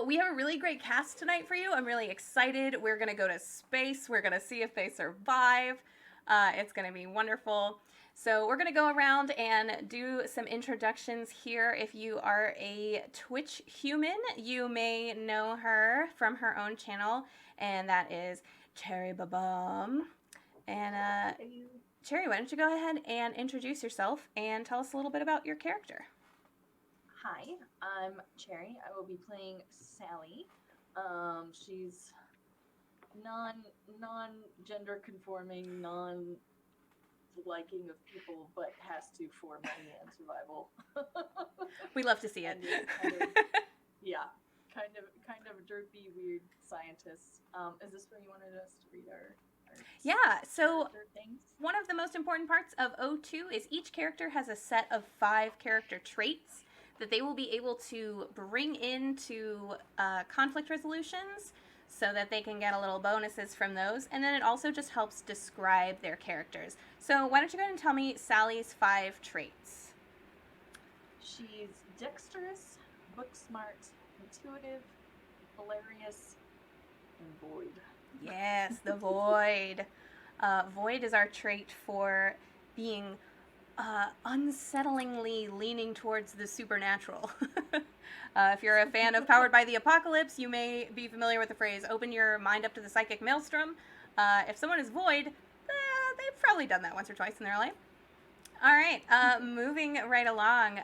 We have a really great cast tonight for you. I'm really excited. We're going to go to space. We're going to see if they survive. It's going to be wonderful. So, we're going to go around and do some introductions here. If you are a Twitch human, you may know her from her own channel, and that is Cherry Bobomb. And Cherry, why don't you go ahead and introduce yourself and tell us a little bit about your character? Hi, I'm Cherry. I will be playing Sally. She's non-gender conforming, non-liking of people, but has to for money and survival. We love to see it. Yeah, kind of derpy, weird scientist. Is this where you wanted us to read our yeah, so things? One of the most important parts of O2 is each character has a set of 5 character traits that they will be able to bring into conflict resolutions so that they can get a little bonuses from those. And then it also just helps describe their characters. So why don't you go ahead and tell me Sally's 5 traits? She's dexterous, book smart, intuitive, hilarious, and void. Yes, the void. Void is our trait for being unsettlingly leaning towards the supernatural. If you're a fan of Powered by the Apocalypse, you may be familiar with the phrase, open your mind up to the psychic maelstrom. If someone is void, they've probably done that once or twice in their life. All right, moving right along.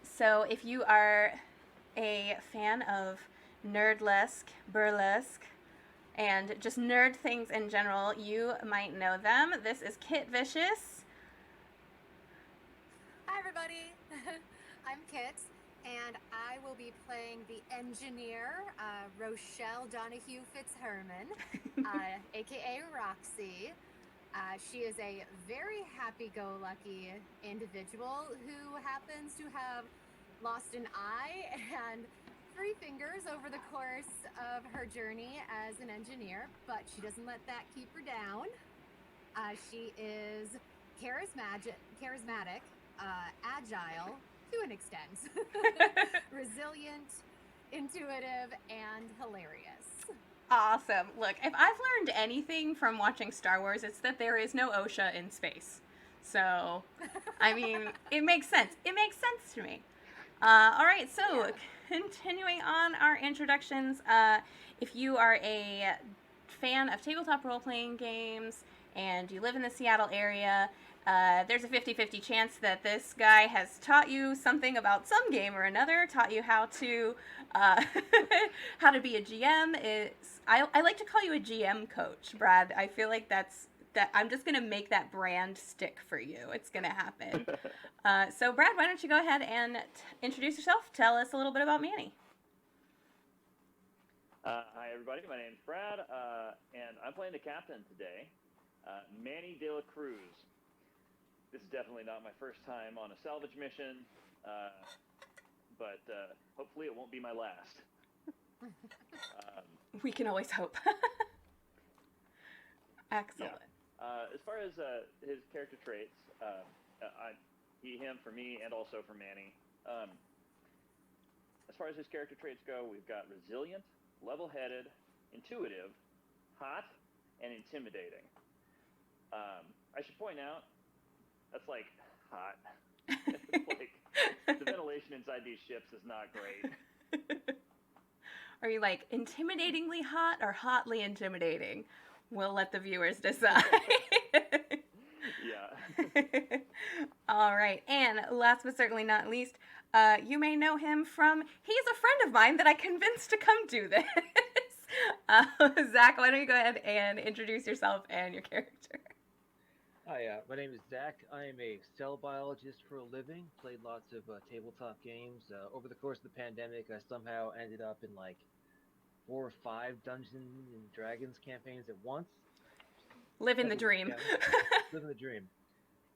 So if you are a fan of nerdlesque, burlesque, and just nerd things in general, you might know them. This is Kit Vicious. Hi everybody, I'm Kit, and I will be playing the engineer, Rochelle Donahue Fitzherman, aka Roxy. She is a very happy-go-lucky individual who happens to have lost an eye and 3 fingers over the course of her journey as an engineer, but she doesn't let that keep her down. She is charismatic, agile to an extent, resilient, intuitive, and hilarious. Awesome. Look, if I've learned anything from watching Star Wars, it's that there is no OSHA in space. So, I mean, it makes sense. It makes sense to me. All right, so continuing on our introductions, if you are a fan of tabletop role-playing games and you live in the Seattle area, there's a 50-50 chance that this guy has taught you something about some game or another, taught you how to how to be a GM. I like to call you a GM coach, Brad. I feel like that I'm just gonna make that brand stick for you. It's gonna happen. So Brad, why don't you go ahead and introduce yourself? Tell us a little bit about Manny. Hi everybody, my name's Brad, and I'm playing the captain today, Manny De La Cruz. This is definitely not my first time on a salvage mission, but hopefully it won't be my last. We can always hope. Excellent. Yeah. As far as his character traits, he, him for me, and also for Manny. As far as his character traits go, we've got resilient, level-headed, intuitive, hot, and intimidating. I should point out, that's like hot. Like, the ventilation inside these ships is not great. Are you like intimidatingly hot or hotly intimidating? We'll let the viewers decide. Yeah. All right, and last but certainly not least, you may know him from, he's a friend of mine that I convinced to come do this. Zach, why don't you go ahead and introduce yourself and your character? Hi, my name is Zach. I am a cell biologist for a living. Played lots of tabletop games. Over the course of the pandemic, I somehow ended up in like 4 or 5 Dungeons and Dragons campaigns at once. Living the dream. Living the dream.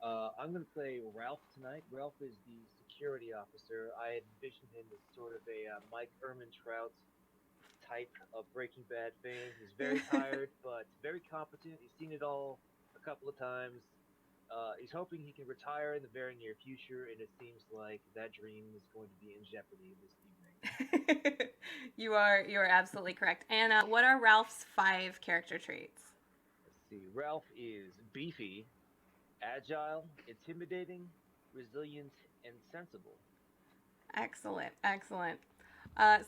I'm going to play Ralph tonight. Ralph is the security officer. I had envisioned him as sort of a Mike Ehrmantraut type of Breaking Bad fame. He's very tired, but very competent. He's seen it all a couple of times. He's hoping he can retire in the very near future, and it seems like that dream is going to be in jeopardy this evening. You are absolutely correct. And what are Ralph's 5 character traits? Let's see. Ralph is beefy, agile, intimidating, resilient, and sensible. Excellent, excellent.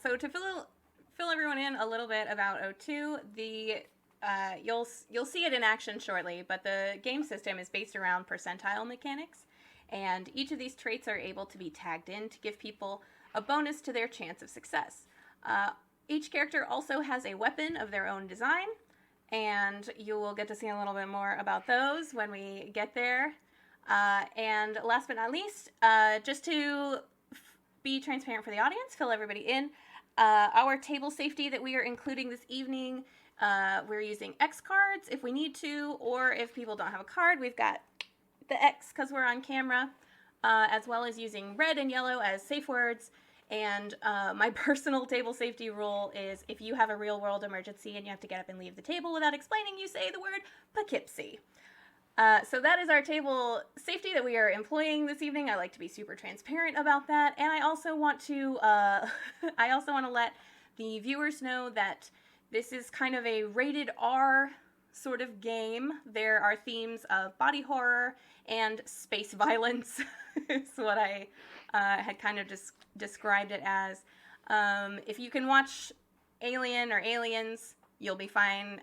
So to fill everyone in a little bit about O2, you'll see it in action shortly, but the game system is based around percentile mechanics, and each of these traits are able to be tagged in to give people a bonus to their chance of success. Uh, each character also has a weapon of their own design, and you will get to see a little bit more about those when we get there. And last but not least, just to be transparent for the audience, fill everybody in. Our table safety that we are including this evening, we're using X cards if we need to, or if people don't have a card, we've got the X because we're on camera, as well as using red and yellow as safe words. And my personal table safety rule is if you have a real world emergency and you have to get up and leave the table without explaining, you say the word Poughkeepsie. So that is our table safety that we are employing this evening. I like to be super transparent about that, and I also want to let the viewers know that this is kind of a rated R sort of game. There are themes of body horror and space violence. Is what I had kind of just described it as. If you can watch Alien or Aliens, you'll be fine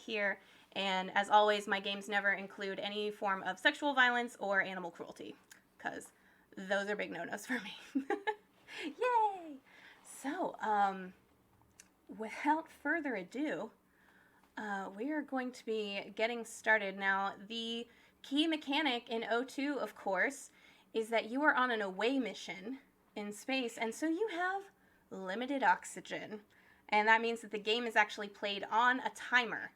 here. And as always, my games never include any form of sexual violence or animal cruelty, because those are big no-nos for me. Yay! So, without further ado, we are going to be getting started. Now, the key mechanic in O2, of course, is that you are on an away mission in space, and so you have limited oxygen. And that means that the game is actually played on a timer.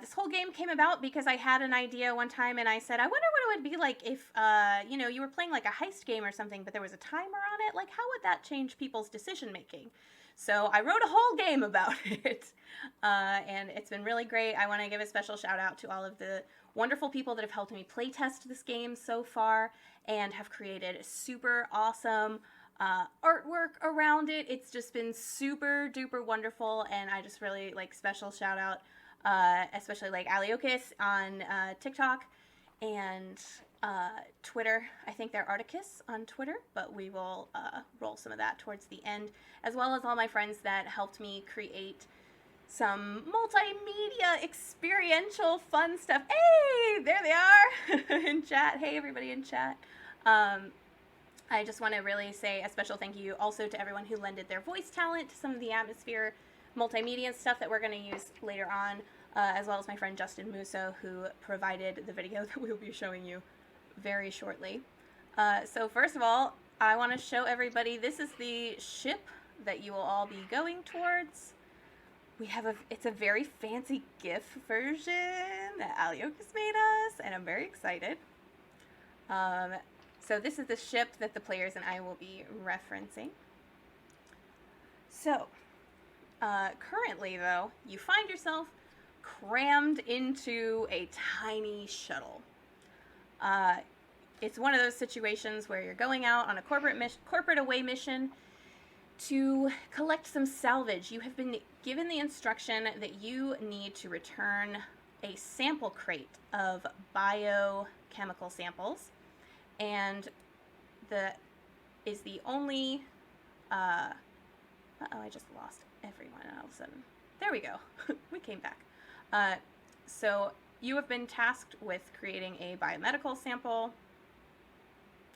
This whole game came about because I had an idea one time and I said, I wonder what it would be like if, you were playing like a heist game or something, but there was a timer on it. Like, how would that change people's decision making? So I wrote a whole game about it, and it's been really great. I want to give a special shout out to all of the wonderful people that have helped me playtest this game so far and have created super awesome artwork around it. It's just been super duper wonderful, and I just really like special shout out. Especially like Aliokis on TikTok and Twitter. I think they're Articus on Twitter, but we will roll some of that towards the end, as well as all my friends that helped me create some multimedia experiential fun stuff. Hey, there they are in chat. Hey, everybody in chat. I just want to really say a special thank you also to everyone who lended their voice talent to some of the atmosphere multimedia stuff that we're going to use later on, as well as my friend Justin Musso, who provided the video that we'll be showing you very shortly. So first of all, I want to show everybody, this is the ship that you will all be going towards. It's a very fancy GIF version that Aliokis made us, and I'm very excited. So this is the ship that the players and I will be referencing. So, currently, though, you find yourself crammed into a tiny shuttle. It's one of those situations where you're going out on a corporate away mission to collect some salvage. You have been given the instruction that you need to return a sample crate of biochemical samples, and is the only I just lost everyone all of a sudden. There we go. We came back. So you have been tasked with creating a biomedical sample.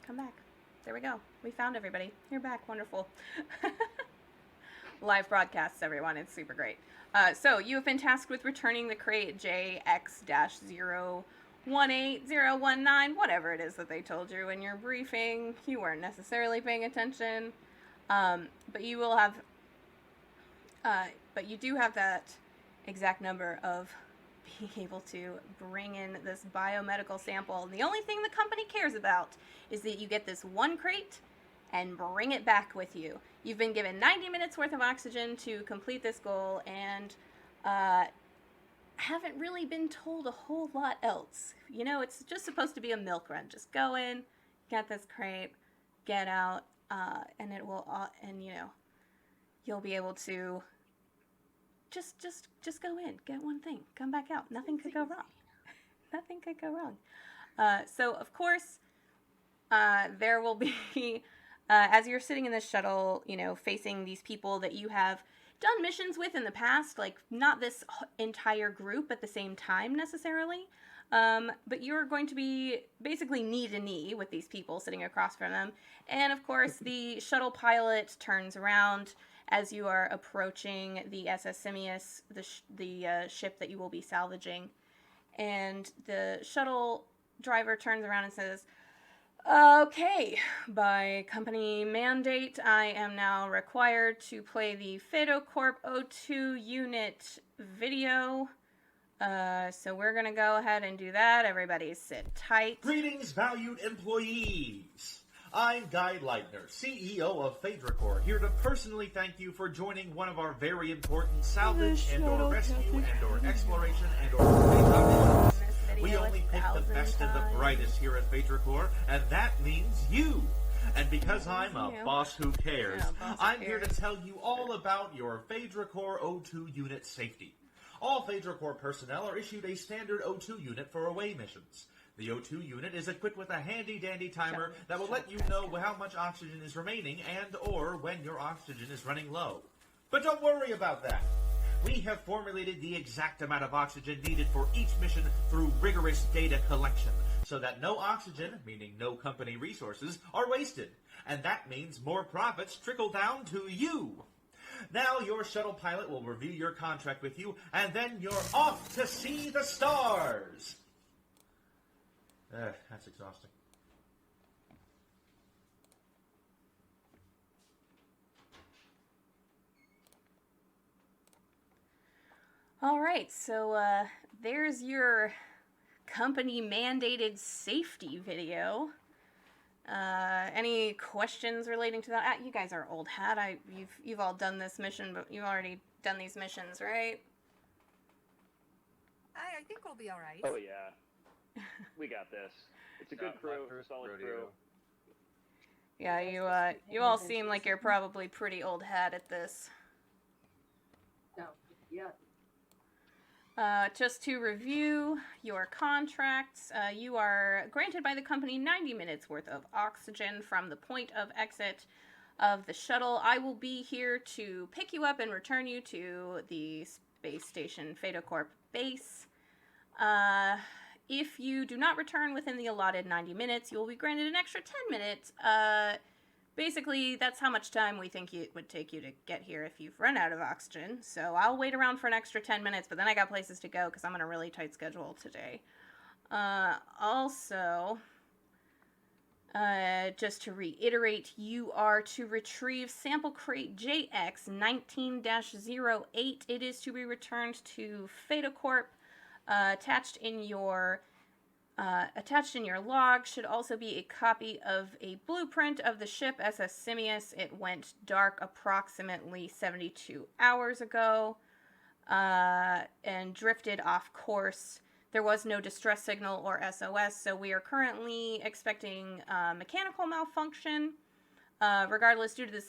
Come back. There we go. We found everybody. You're back. Wonderful. Live broadcasts, everyone. It's super great. So you have been tasked with returning the crate JX-018019, whatever it is that they told you in your briefing. You weren't necessarily paying attention. But you will have but you do have that exact number of being able to bring in this biomedical sample. And the only thing the company cares about is that you get this one crate and bring it back with you. You've been given 90 minutes worth of oxygen to complete this goal, and haven't really been told a whole lot else. You know, it's just supposed to be a milk run. Just go in, get this crate, get out, and it will, you'll be able to just go in, get one thing, come back out. Nothing could go wrong. Nothing could go wrong. So, of course, there will be, as you're sitting in this shuttle, facing these people that you have done missions with in the past, like not this entire group at the same time necessarily, but you're going to be basically knee to knee with these people sitting across from them. And of course, the shuttle pilot turns around as you are approaching the SS Simius, the ship that you will be salvaging. And the shuttle driver turns around and says, "Okay, by company mandate, I am now required to play the Phaedocorp O2 unit video. So we're going to go ahead and do that. Everybody sit tight." Greetings, valued employees. I'm Guy Leitner, CEO of Phaedocorp, here to personally thank you for joining one of our very important salvage and/or rescue and/or exploration and/or space missions. We only pick the best and the brightest here at Phaedocorp, and that means you. And because I'm a boss who cares, I'm here to tell you all about your Phaedocorp O2 unit safety. All Phaedocorp personnel are issued a standard O2 unit for away missions. The O2 unit is equipped with a handy-dandy timer that will let you know how much oxygen is remaining and/or when your oxygen is running low. But don't worry about that. We have formulated the exact amount of oxygen needed for each mission through rigorous data collection, so that no oxygen, meaning no company resources, are wasted. And that means more profits trickle down to you. Now your shuttle pilot will review your contract with you, and then you're off to see the stars. That's exhausting. All right, so there's your company mandated safety video. Any questions relating to that? You guys are old hat. You've all done this mission, but you've already done these missions, right? I think we'll be all right. Oh yeah, we got this. It's a good crew, solid crew. Yeah, you all seem like you're probably pretty old hat at this. No, yeah. Just to review your contracts, you are granted by the company 90 minutes worth of oxygen from the point of exit of the shuttle. I will be here to pick you up and return you to the space station Phaedocorp base. If you do not return within the allotted 90 minutes, you will be granted an extra 10 minutes. Basically, that's how much time we think it would take you to get here if you've run out of oxygen. So I'll wait around for an extra 10 minutes, but then I got places to go because I'm on a really tight schedule today. Also, just to reiterate, you are to retrieve sample crate JX19-08. It is to be returned to Phaedocorp. Attached in your log should also be a copy of a blueprint of the ship SS Simius. It went dark approximately 72 hours ago and drifted off course. There was no distress signal or SOS, so we are currently expecting mechanical malfunction. Regardless, due to the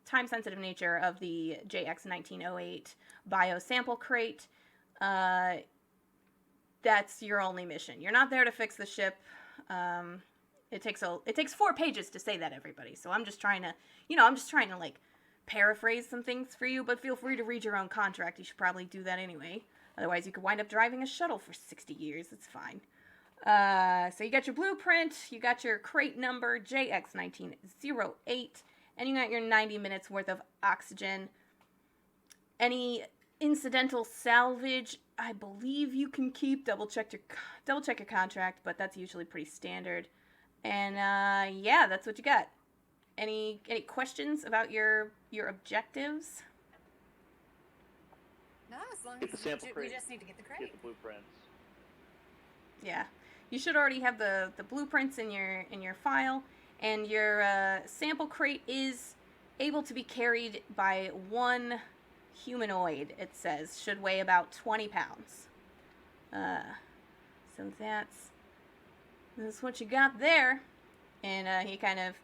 time-sensitive nature of the JX1908 biosample crate, that's your only mission. You're not there to fix the ship. It takes 4 pages to say that, everybody. So I'm just trying to, like paraphrase some things for you, but feel free to read your own contract. You should probably do that anyway. Otherwise, you could wind up driving a shuttle for 60 years. It's fine. So you got your blueprint, you got your crate number, JX1908, and you got your 90 minutes worth of oxygen. Any incidental salvage, I believe you can keep. Double check your contract, but that's usually pretty standard. And yeah, that's what you got. Any questions about your objectives? No, as long Get the as sample we crate. just need to get the crate. Get the blueprints. Yeah, you should already have the blueprints in your file, and your sample crate is able to be carried by one humanoid. It says should weigh about 20 pounds. So that's what you got there, and he kind of,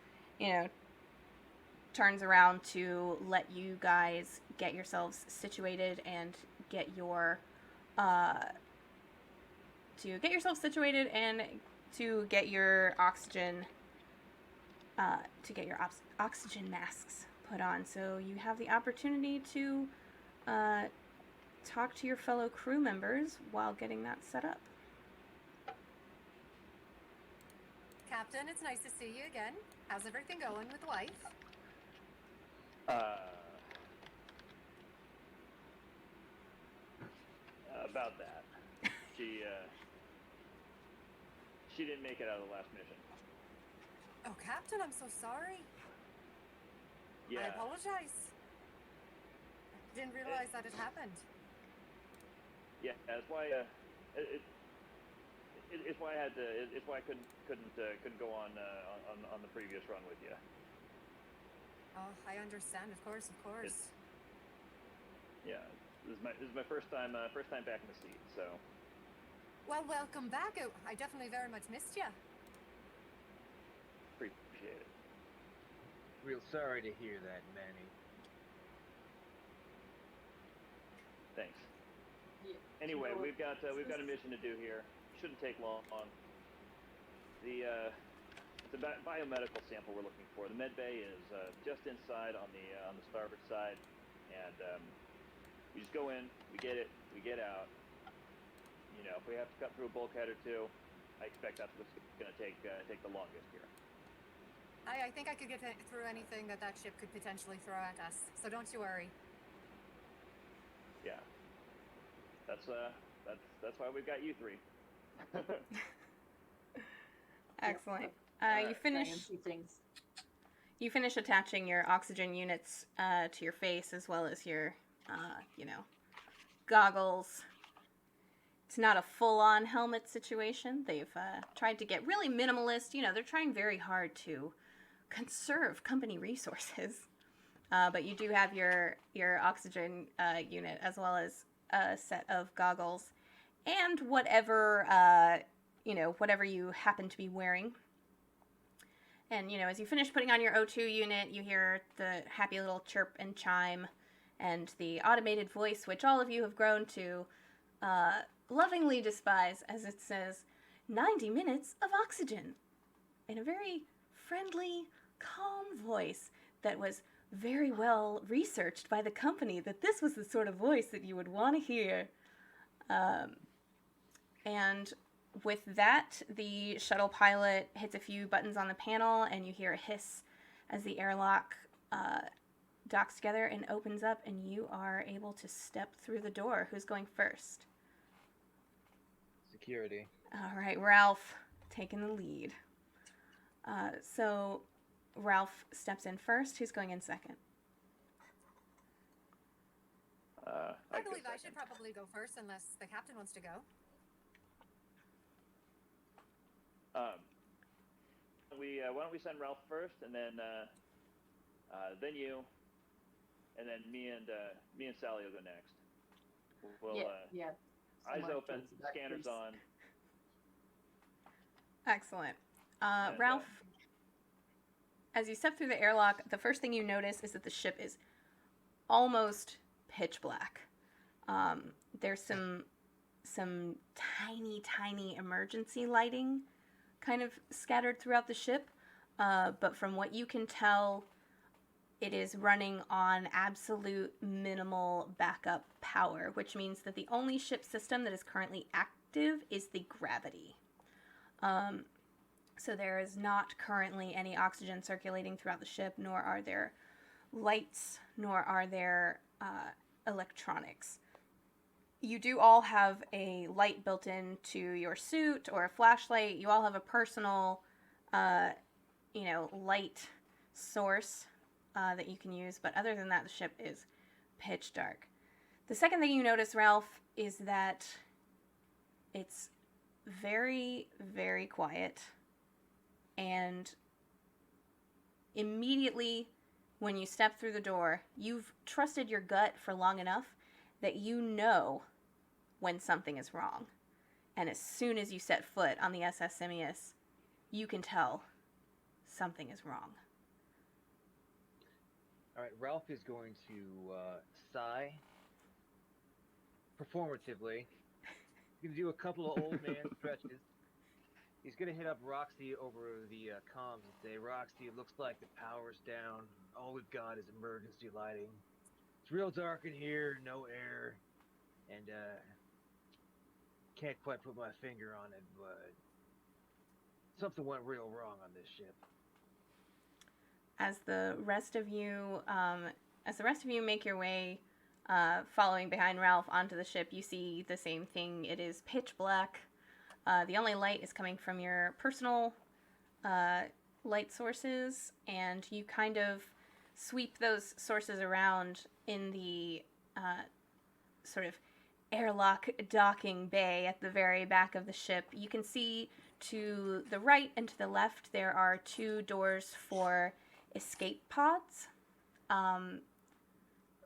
turns around to let you guys get yourselves situated and get your to get yourself situated and to get your oxygen oxygen masks put on. So you have the opportunity to talk to your fellow crew members while getting that set up. Captain, it's nice to see you again. How's everything going with wife? About that. She didn't make it out of the last mission. Oh, Captain, I'm so sorry. Yeah. I apologize. Didn't realize that it happened. Yeah, that's why it's why I had to. It's why I couldn't go on the previous run with you. Oh, I understand. Of course. Yeah, this is my first time back in the seat. So. Well, welcome back. I definitely very much missed you. Appreciate it. Real sorry to hear that, Manny. Thanks. Yeah. Anyway, You know, we've got a mission to do here. Shouldn't take long. It's a biomedical sample we're looking for. The med bay is just inside on the starboard side, and we just go in, we get it, we get out. You know, if we have to cut through a bulkhead or two, I expect that's what's going to take the longest here. I think I could get through anything that ship could potentially throw at us, so don't you worry. Yeah, that's why we've got you three. Excellent. Right, You finish. fancy things. You finish attaching your oxygen units to your face as well as your, goggles. It's not a full-on helmet situation. They've tried to get really minimalist. You know, they're trying very hard to conserve company resources. But you do have your oxygen unit as well as a set of goggles and whatever you happen to be wearing. And, as you finish putting on your O2 unit, you hear the happy little chirp and chime and the automated voice, which all of you have grown to lovingly despise, as it says, 90 minutes of oxygen, in a very friendly, calm voice that was very well researched by the company, that this was the sort of voice that you would want to hear. And with that, the shuttle pilot hits a few buttons on the panel, and you hear a hiss as the airlock docks together and opens up, and you are able to step through the door. Who's going first? Security. All right, Ralph, taking the lead. So Ralph steps in first. Who's going in second? I believe I should probably go first, unless the captain wants to go. Why don't we send Ralph first, and then you, and then me and Sally will go next. We'll yeah. eyes Someone open, goes back scanners first. on. Excellent. And, Ralph, as you step through the airlock, the first thing you notice is that the ship is almost pitch black. There's some tiny emergency lighting kind of scattered throughout the ship, but from what you can tell, it is running on absolute minimal backup power, which means that the only ship system that is currently active is the gravity. So there is not currently any oxygen circulating throughout the ship, nor are there lights, nor are there electronics. You do all have a light built into your suit or a flashlight. You all have a personal, light source that you can use. But other than that, the ship is pitch dark. The second thing you notice, Ralph, is that it's very, very quiet. And immediately when you step through the door, you've trusted your gut for long enough that you know when something is wrong. And as soon as you set foot on the SS Simius, you can tell something is wrong. All right, Ralph is going to sigh performatively. He's going to do a couple of old man stretches. He's going to hit up Roxy over the comms and say, Roxy, it looks like the power's down. All we've got is emergency lighting. It's real dark in here, no air, and can't quite put my finger on it, but something went real wrong on this ship. As the rest of you make your way, following behind Ralph onto the ship, you see the same thing. It is pitch black. The only light is coming from your personal light sources, and you kind of sweep those sources around in the sort of airlock docking bay at the very back of the ship. You can see to the right and to the left there are 2 doors for escape pods.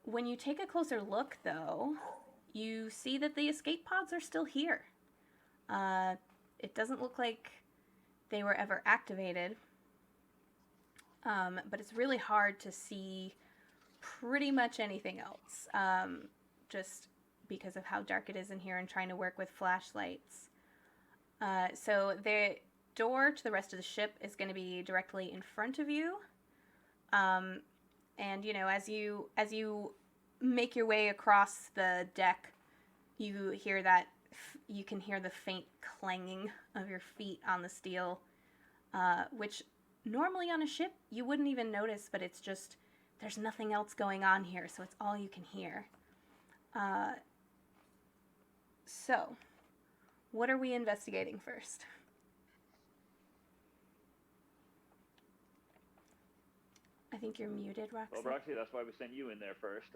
When you take a closer look, though, you see that the escape pods are still here. It doesn't look like they were ever activated, but it's really hard to see pretty much anything else, just because of how dark it is in here and trying to work with flashlights. So the door to the rest of the ship is going to be directly in front of you. And, you know, as you make your way across the deck, you can hear the faint clanging of your feet on the steel, which normally on a ship you wouldn't even notice, but it's just, there's nothing else going on here, so it's all you can hear. So, what are we investigating first? I think you're muted, Roxy. Well, Roxy, that's why we sent you in there first.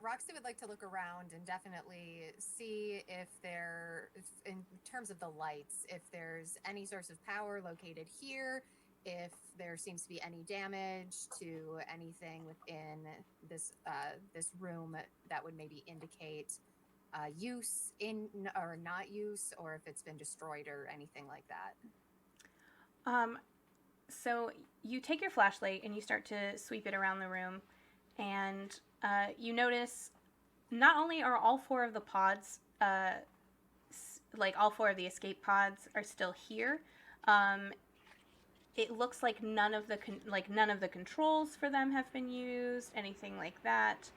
Roxy would like to look around and definitely see if in terms of the lights, if there's any source of power located here, if there seems to be any damage to anything within this room that would maybe indicate use in or not use, or if it's been destroyed or anything like that. So you take your flashlight and you start to sweep it around the room, and you notice not only are all 4 of the pods, like all 4 of the escape pods are still here, it looks like none of the controls for them have been used, anything like that,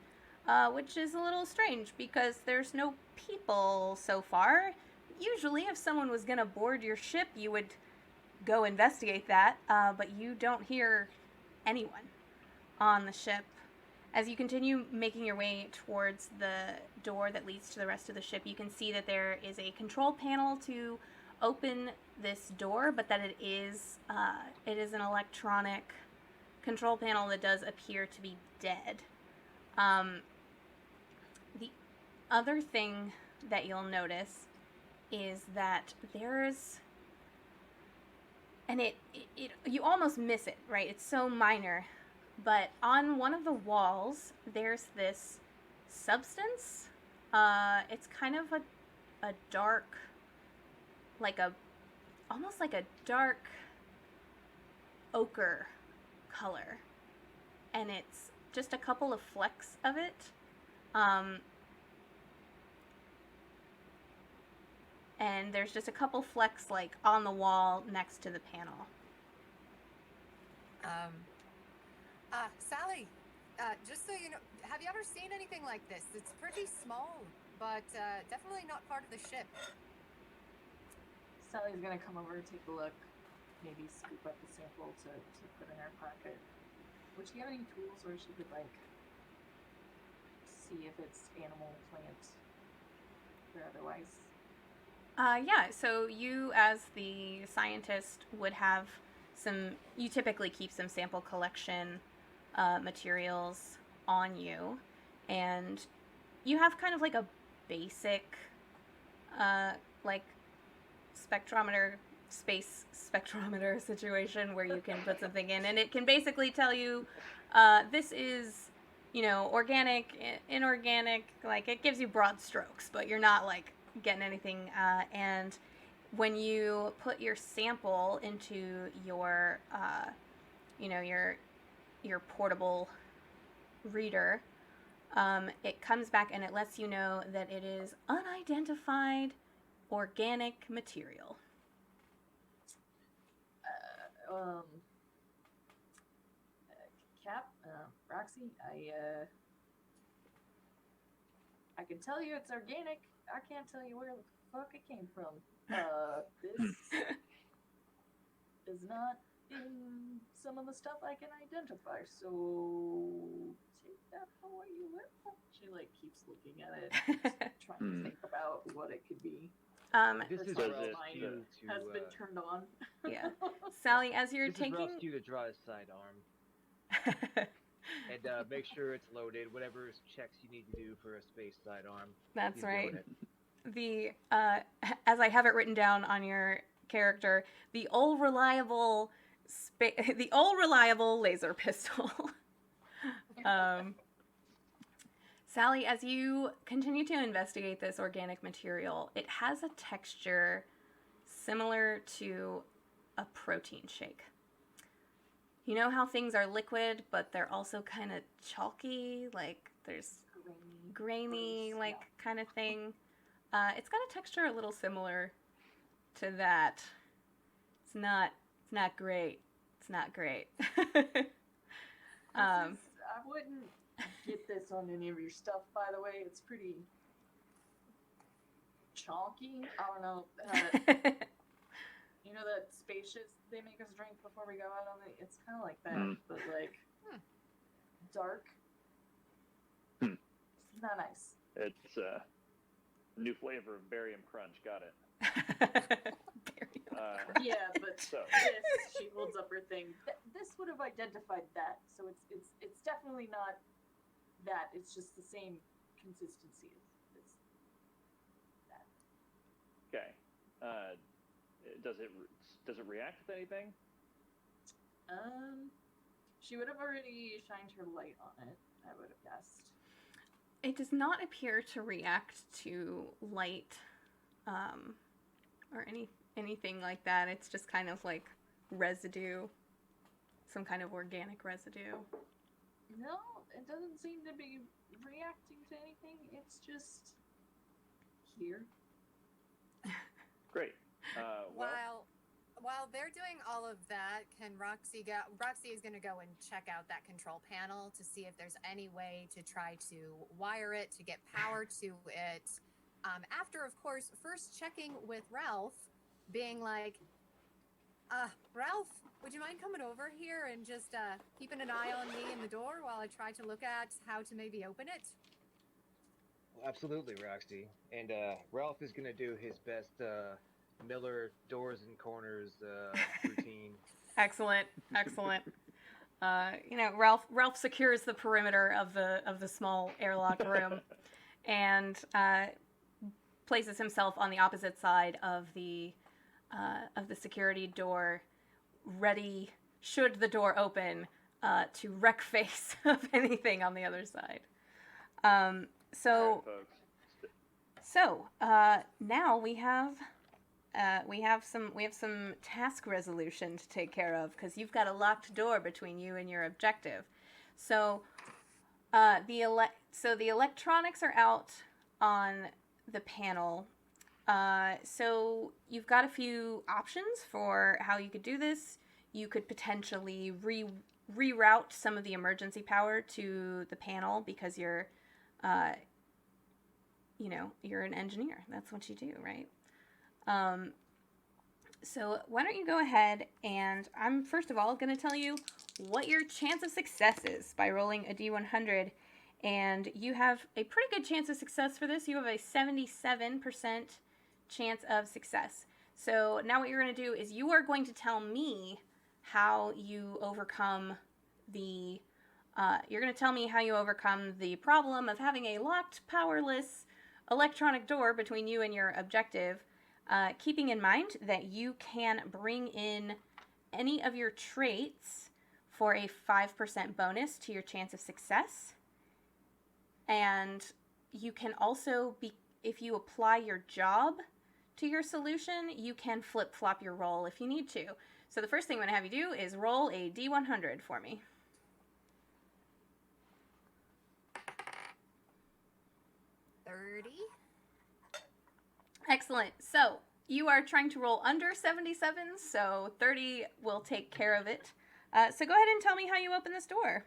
which is a little strange because there's no people so far. Usually if someone was going to board your ship, you would go investigate that, but you don't hear anyone on the ship. As you continue making your way towards the door that leads to the rest of the ship, you can see that there is a control panel to open this door, but that it is an electronic control panel that does appear to be dead. The other thing that you'll notice is that there's, and you almost miss it, right? It's so minor, but on one of the walls there's this substance. It's kind of a dark, almost like a dark ochre color, and it's just a couple of flecks of it. And there's just a couple flecks on the wall next to the panel. Sally, just so you know, have you ever seen anything like this? It's pretty small, but definitely not part of the ship. Sally's gonna come over, take a look, maybe scoop up the sample to put in her pocket. Would she have any tools where she could see if it's animal, plant, or otherwise? Yeah, so you as the scientist would have you typically keep some sample collection materials on you, and you have kind of a basic space spectrometer situation where you can put something in and it can basically tell you this is, organic, inorganic, it gives you broad strokes, but you're not getting anything, and when you put your sample into your, your portable reader, it comes back and it lets you know that it is unidentified organic material. Cap, Roxy, I can tell you it's organic. I can't tell you where the fuck it came from. This is not in some of the stuff I can identify, so take that for what you will. She like keeps looking at it, trying to think about what it could be. This is Her Ralph's mind cue to has been turned on. Yeah. Sally, as you're this is taking Ralph's cue to draw his sidearm and make sure it's loaded. Whatever checks you need to do for a space sidearm. That's he's right. doing it. The as I have it written down on your character, the old reliable laser pistol. Sally, as you continue to investigate this organic material, it has a texture similar to a protein shake. You know how things are liquid, but they're also kind of chalky, like there's grainy, gross, like yeah. kind of thing. It's got a texture a little similar to that. It's not great. It's not great. I wouldn't get this on any of your stuff, by the way. It's pretty chonky. I don't know. You know that spacious they make us drink before we go out on it? It's kind of like that, but like dark. It's not nice. It's new flavor of Barium Crunch. Got it. Yeah, but So this, she holds up her thing. This would have identified that, so it's definitely not that. It's just the same consistency as that. okay. Does it react with anything? She would have already shined her light on it, I would have guessed. It does not appear to react to light, or anything like that. It's just kind of like residue, some kind of organic residue. No, it doesn't seem to be reacting to anything. It's just here. Great. While they're doing all of that, can Roxy go? Roxy is going to go and check out that control panel to see if there's any way to try to wire it to get power to it. After, of course, first checking with Ralph, being like, Ralph, would you mind coming over here and just keeping an eye on me in the door while I try to look at how to maybe open it? Absolutely, Roxy. And Ralph is gonna do his best Miller doors and corners routine. Excellent. Ralph secures the perimeter of the small airlock room, and places himself on the opposite side of the security door, ready should the door open to wreck face of anything on the other side. So now we have some task resolution to take care of, because you've got a locked door between you and your objective. So the electronics are out on the panel. So you've got a few options for how you could do this. You could potentially reroute some of the emergency power to the panel, because you're an engineer. That's what you do, right? So why don't you go ahead, and I'm first of all going to tell you what your chance of success is by rolling a D100, and you have a pretty good chance of success for this. You have a 77% chance of success. So now what you're going to do is you are going to tell me how you overcome the problem of having a locked, powerless electronic door between you and your objective, keeping in mind that you can bring in any of your traits for a 5% bonus to your chance of success. And you can also if you apply your job to your solution, you can flip-flop your roll if you need to. So the first thing I'm going to have you do is roll a D100 for me. 30. Excellent. So you are trying to roll under 77, so 30 will take care of it. So go ahead and tell me how you open this door.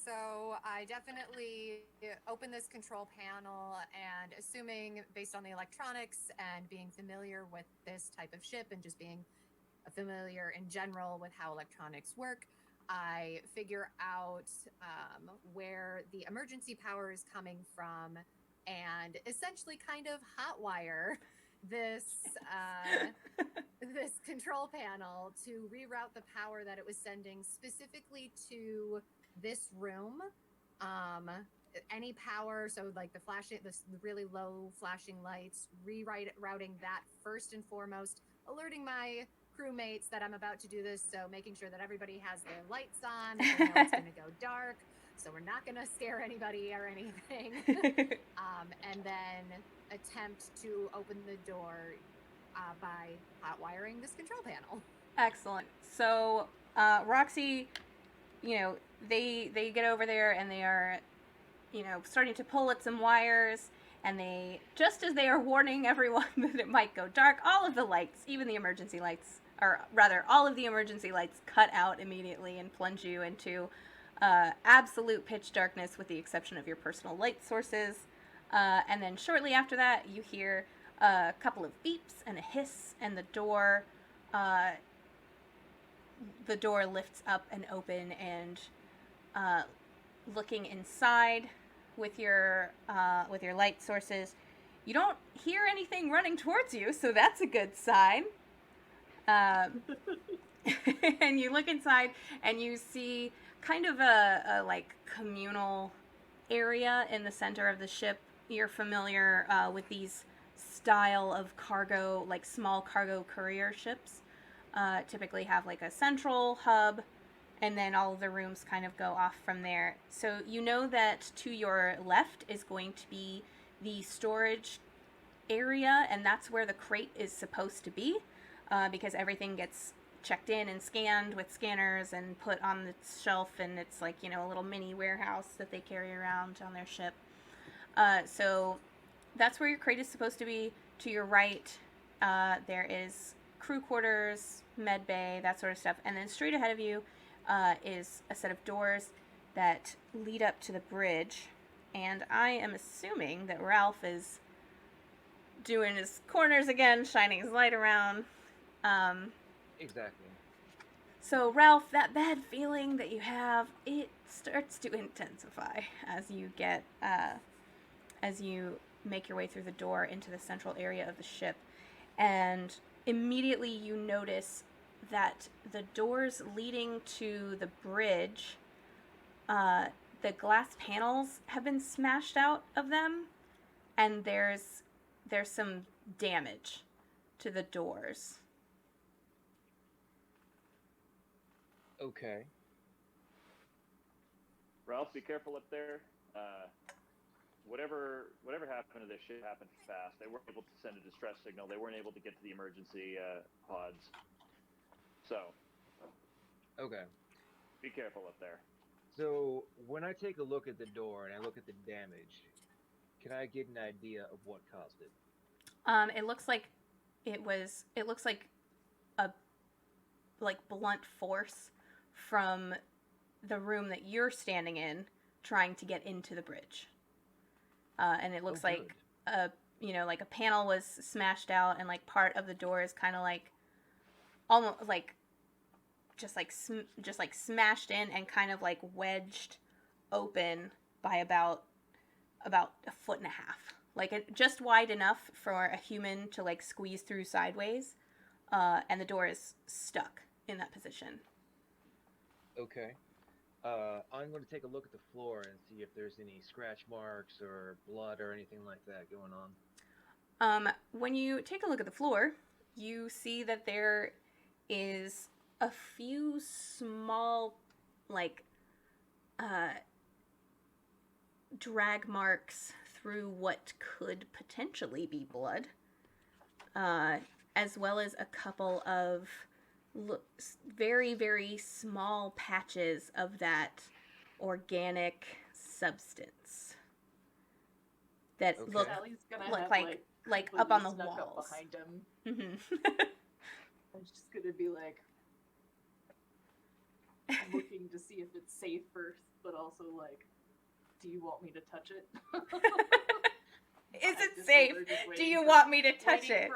So I definitely open this control panel, and assuming based on the electronics and being familiar with this type of ship and just being familiar in general with how electronics work, I figure out where the emergency power is coming from and essentially kind of hotwire this this control panel to reroute the power that it was sending specifically to this room. Any power, so like the flashing, the really low flashing lights, routing that first and foremost, alerting my crewmates that I'm about to do this, so making sure that everybody has their lights on, and they know it's going to go dark, so we're not going to scare anybody or anything. And then attempt to open the door by hotwiring this control panel. Excellent. So Roxy, they get over there and they are, starting to pull at some wires, and they, just as they are warning everyone that it might go dark, all of the lights, even the emergency lights, or rather, all of the emergency lights cut out immediately and plunge you into absolute pitch darkness with the exception of your personal light sources. And then shortly after that, you hear a couple of beeps and a hiss, and the door lifts up and open, and looking inside with your light sources, you don't hear anything running towards you, so that's a good sign. And you look inside and you see kind of a like communal area in the center of the ship. You're familiar with these style of cargo, like small cargo courier ships. Typically have like a central hub, and then all of the rooms kind of go off from there. So you know that to your left is going to be the storage area, and that's where the crate is supposed to be, because everything gets checked in and scanned with scanners and put on the shelf, and it's like, a little mini warehouse that they carry around on their ship. So that's where your crate is supposed to be. To your right, there is crew quarters, med bay, that sort of stuff. And then straight ahead of you is a set of doors that lead up to the bridge. And I am assuming that Ralph is doing his corners again, shining his light around. Exactly. So Ralph, that bad feeling that you have, it starts to intensify as you get, as you make your way through the door into the central area of the ship. And immediately you notice that the doors leading to the bridge, the glass panels have been smashed out of them, and there's some damage to the doors. Okay. Ralph, be careful up there. Whatever happened to this shit happened fast. They weren't able to send a distress signal. They weren't able to get to the emergency pods. So. Okay. Be careful up there. So when I take a look at the door and I look at the damage, can I get an idea of what caused it? It looks like a blunt force from the room that you're standing in, trying to get into the bridge. And it looks like a panel was smashed out, and like part of the door is kind of like almost like just smashed in and kind of like wedged open by about a foot and a half, like just wide enough for a human to like squeeze through sideways, and the door is stuck in that position. Okay. I'm going to take a look at the floor and see if there's any scratch marks or blood or anything like that going on. When you take a look at the floor, you see that there is a few small, like, drag marks through what could potentially be blood, as well as a couple of very, very small patches of that organic substance that Okay. look Sally's gonna look have, like up on the completely snuck up walls. behind him. Mm-hmm. I'm just gonna be like looking to see if it's safe first, but also like, do you want me to touch it? Is I it just safe? were just Do waiting you for- want me to touch waiting it?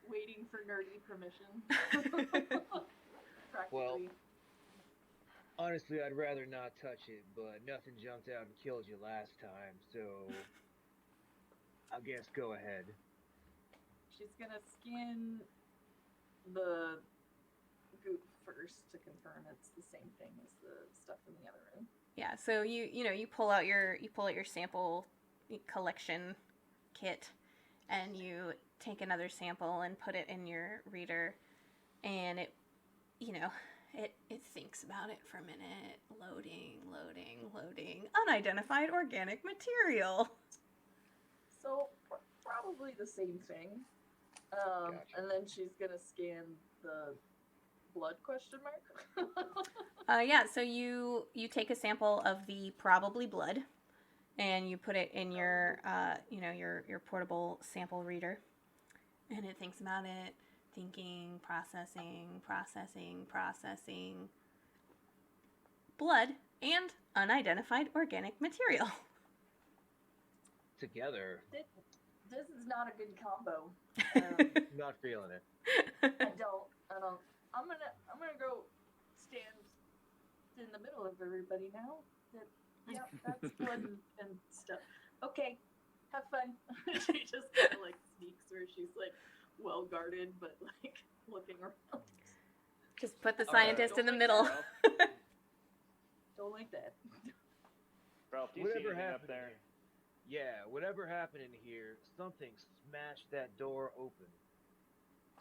Waiting for nerdy permission. Practically. Well, honestly, I'd rather not touch it, but nothing jumped out and killed you last time, so I guess go ahead. She's gonna scan the goop first to confirm it's the same thing as the stuff in the other room. Yeah, so you pull out your sample collection kit, and you take another sample and put it in your reader, and it thinks about it for a minute. Loading. Unidentified organic material. So probably the same thing. Gotcha. And then she's gonna scan the blood question mark. Yeah, so you take a sample of the probably blood, and you put it in your your portable sample reader, and it thinks about it, thinking, processing, blood and unidentified organic material. Together, This is not a good combo. not feeling it. I don't. I'm gonna go stand in the middle of everybody now. Yep, that's blood and stuff. Okay, have fun. She just kind of like sneaks where she's like well guarded, but like looking around. Just put the All right. scientist in the Don't middle. Ralph, Don't like that. Ralph, do you see anything up there? Yeah, whatever happened in here, something smashed that door open.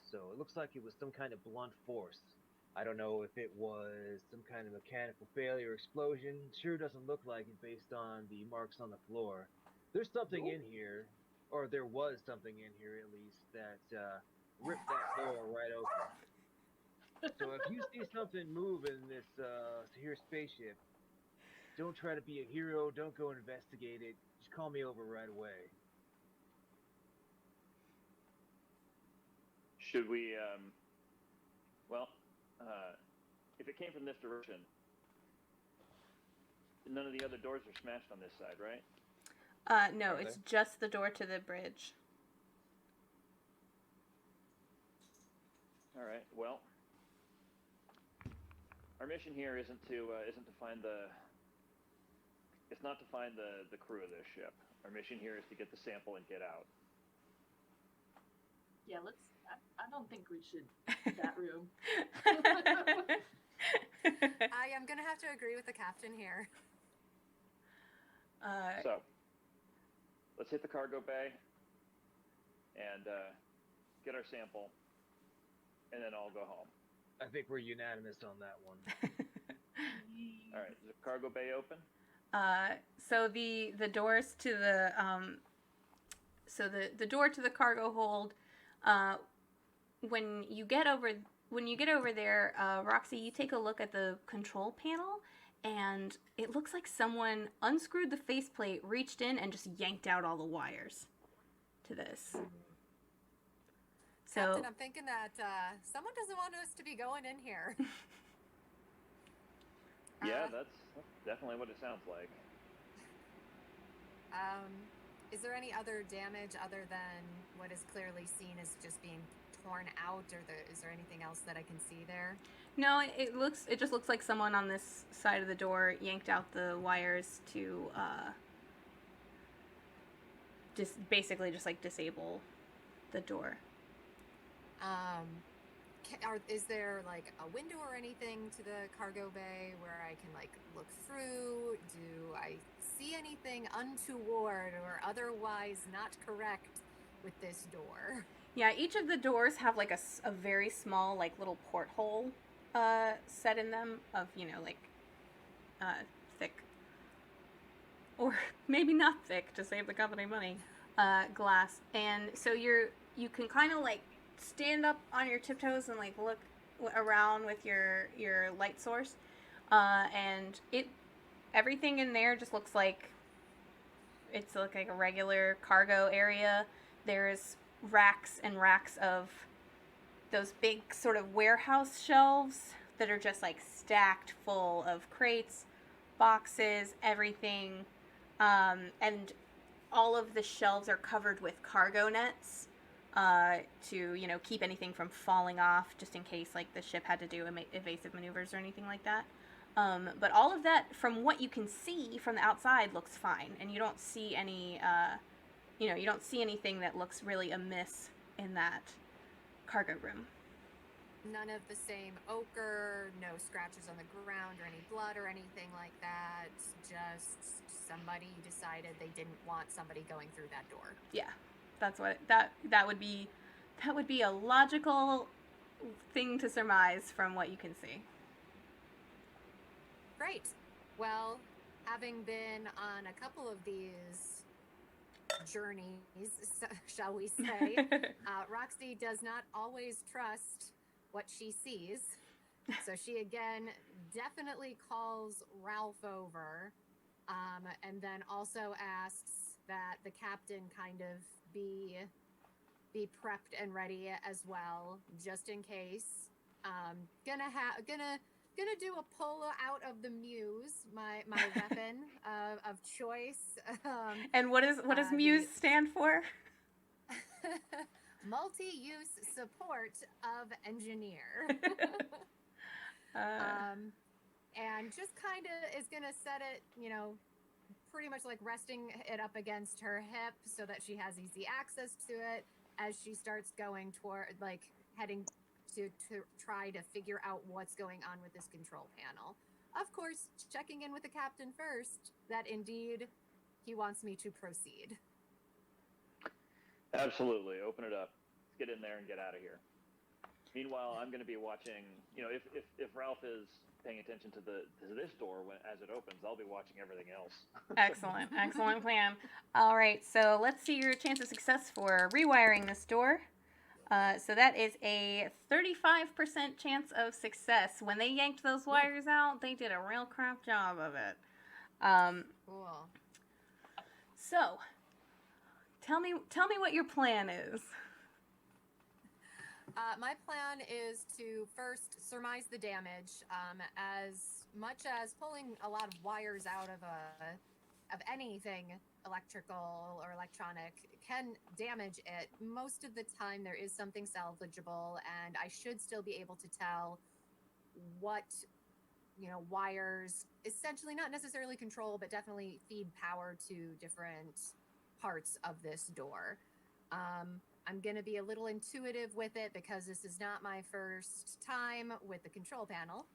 So it looks like it was some kind of blunt force. I don't know if it was some kind of mechanical failure or explosion. Sure doesn't look like it based on the marks on the floor. There's something in here, or there was something in here at least, that ripped that door right open. So if you see something move in this here spaceship, don't try to be a hero, don't go investigate it. Just call me over right away. Should we, if it came from this direction, none of the other doors are smashed on this side, right? No, Are it's they? just the door to the bridge. All right. Well, our mission here isn't to find it's not to find the crew of this ship. Our mission here is to get the sample and get out. Yeah, I don't think we should that room. I am gonna have to agree with the captain here. So, let's hit the cargo bay and get our sample, and then I'll go home. I think we're unanimous on that one. All right. Is the cargo bay open? So the doors to the door to the cargo hold, when you get over there, Roxy, you take a look at the control panel, and it looks like someone unscrewed the faceplate, reached in, and just yanked out all the wires to this. So Captain, I'm thinking that someone doesn't want us to be going in here. Yeah, that's definitely what it sounds like. Is there any other damage other than what is clearly seen as just being torn out, or is there anything else that I can see there? no, it just looks like someone on this side of the door yanked out the wires to just basically just like disable the door. Is there like a window or anything to the cargo bay where I can like look through? Do I see anything untoward or otherwise not correct with this door? Yeah, each of the doors have like a very small like little porthole set in them of thick or maybe not thick to save the company money, glass. And so you can kind of like stand up on your tiptoes and like look around with your light source, and everything in there just looks like it's like a regular cargo area. There's racks and racks of those big sort of warehouse shelves that are just like stacked full of crates, boxes, everything, and all of the shelves are covered with cargo nets, to keep anything from falling off, just in case like the ship had to do evasive maneuvers or anything like that. But all of that, from what you can see from the outside, looks fine, and you don't see any, you don't see anything that looks really amiss in that cargo room. None of the same ochre, no scratches on the ground or any blood or anything like that. Just somebody decided they didn't want somebody going through that door. Yeah, that's what that would be. That would be a logical thing to surmise from what you can see. Great. Well, having been on a couple of these journeys, shall we say, Roxy does not always trust what she sees. So she again definitely calls Ralph over, and then also asks that the captain kind of be prepped and ready as well, just in case. Gonna do a pull out of the Muse, my weapon of choice. And what does Muse stand for? Multi-use support of engineer. And just kind of is gonna set it, pretty much like resting it up against her hip so that she has easy access to it as she starts going toward, like, heading to try to figure out what's going on with this control panel. Of course, checking in with the captain first that indeed he wants me to proceed. Absolutely. Open it up. Let's get in there and get out of here. Meanwhile, I'm going to be watching, if Ralph is paying attention to this door as it opens, I'll be watching everything else. Excellent plan. All right, so let's see your chance of success for rewiring this door. So that is a 35% chance of success. When they yanked those wires out, they did a real crap job of it. Cool. So, tell me what your plan is. My plan is to first surmise the damage. As much as pulling a lot of wires out of anything electrical or electronic can damage it, most of the time there is something salvageable, and I should still be able to tell what wires essentially not necessarily control, but definitely feed power to different parts of this door. I'm going to be a little intuitive with it because this is not my first time with the control panel.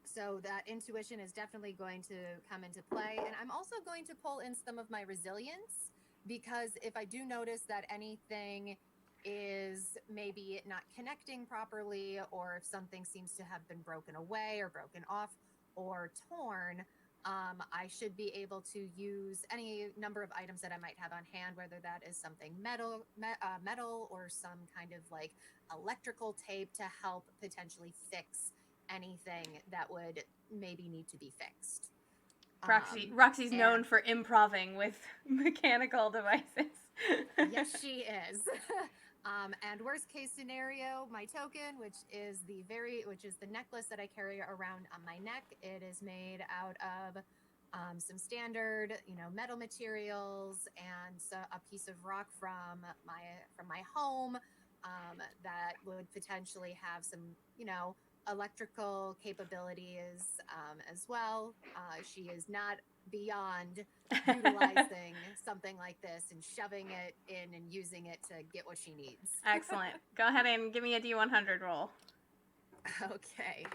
So that intuition is definitely going to come into play. And I'm also going to pull in some of my resilience, because if I do notice that anything is maybe not connecting properly, or if something seems to have been broken away or broken off or torn, I should be able to use any number of items that I might have on hand, whether that is something metal or some kind of like electrical tape to help potentially fix anything that would maybe need to be fixed. Roxy's known for improving with mechanical devices. Yes, she is. And worst case scenario, my token, which is the necklace that I carry around on my neck. It is made out of some standard, metal materials and a piece of rock from my home that would potentially have some, electrical capabilities as well. She is not beyond utilizing something like this and shoving it in and using it to get what she needs. Excellent. Go ahead and give me a D100 roll. Okay.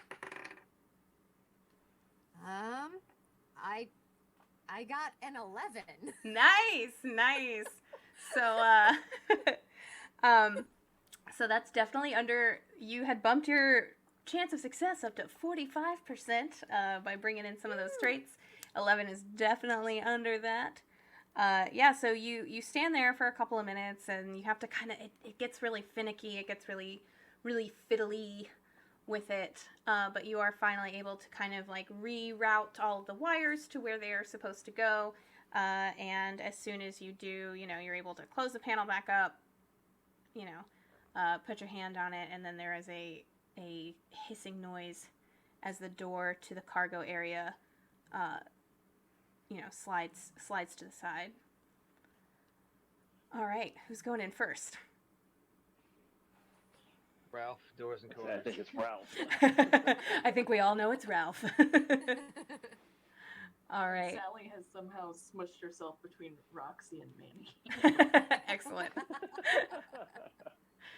I got an 11. Nice. So so that's definitely under. You had bumped your chance of success up to 45% by bringing in some of those traits. 11 is definitely under that. So you stand there for a couple of minutes, and you have to kind of, it gets really finicky, it gets really, really fiddly with it, but you are finally able to kind of like reroute all of the wires to where they are supposed to go, and as soon as you do, you're able to close the panel back up, put your hand on it, and then there is a hissing noise as the door to the cargo area slides to the side. All right, who's going in first? Ralph, doors and I corners. think it's Ralph. I think we all know it's Ralph. All right. Sally has somehow smushed herself between Roxy and Manny. Excellent.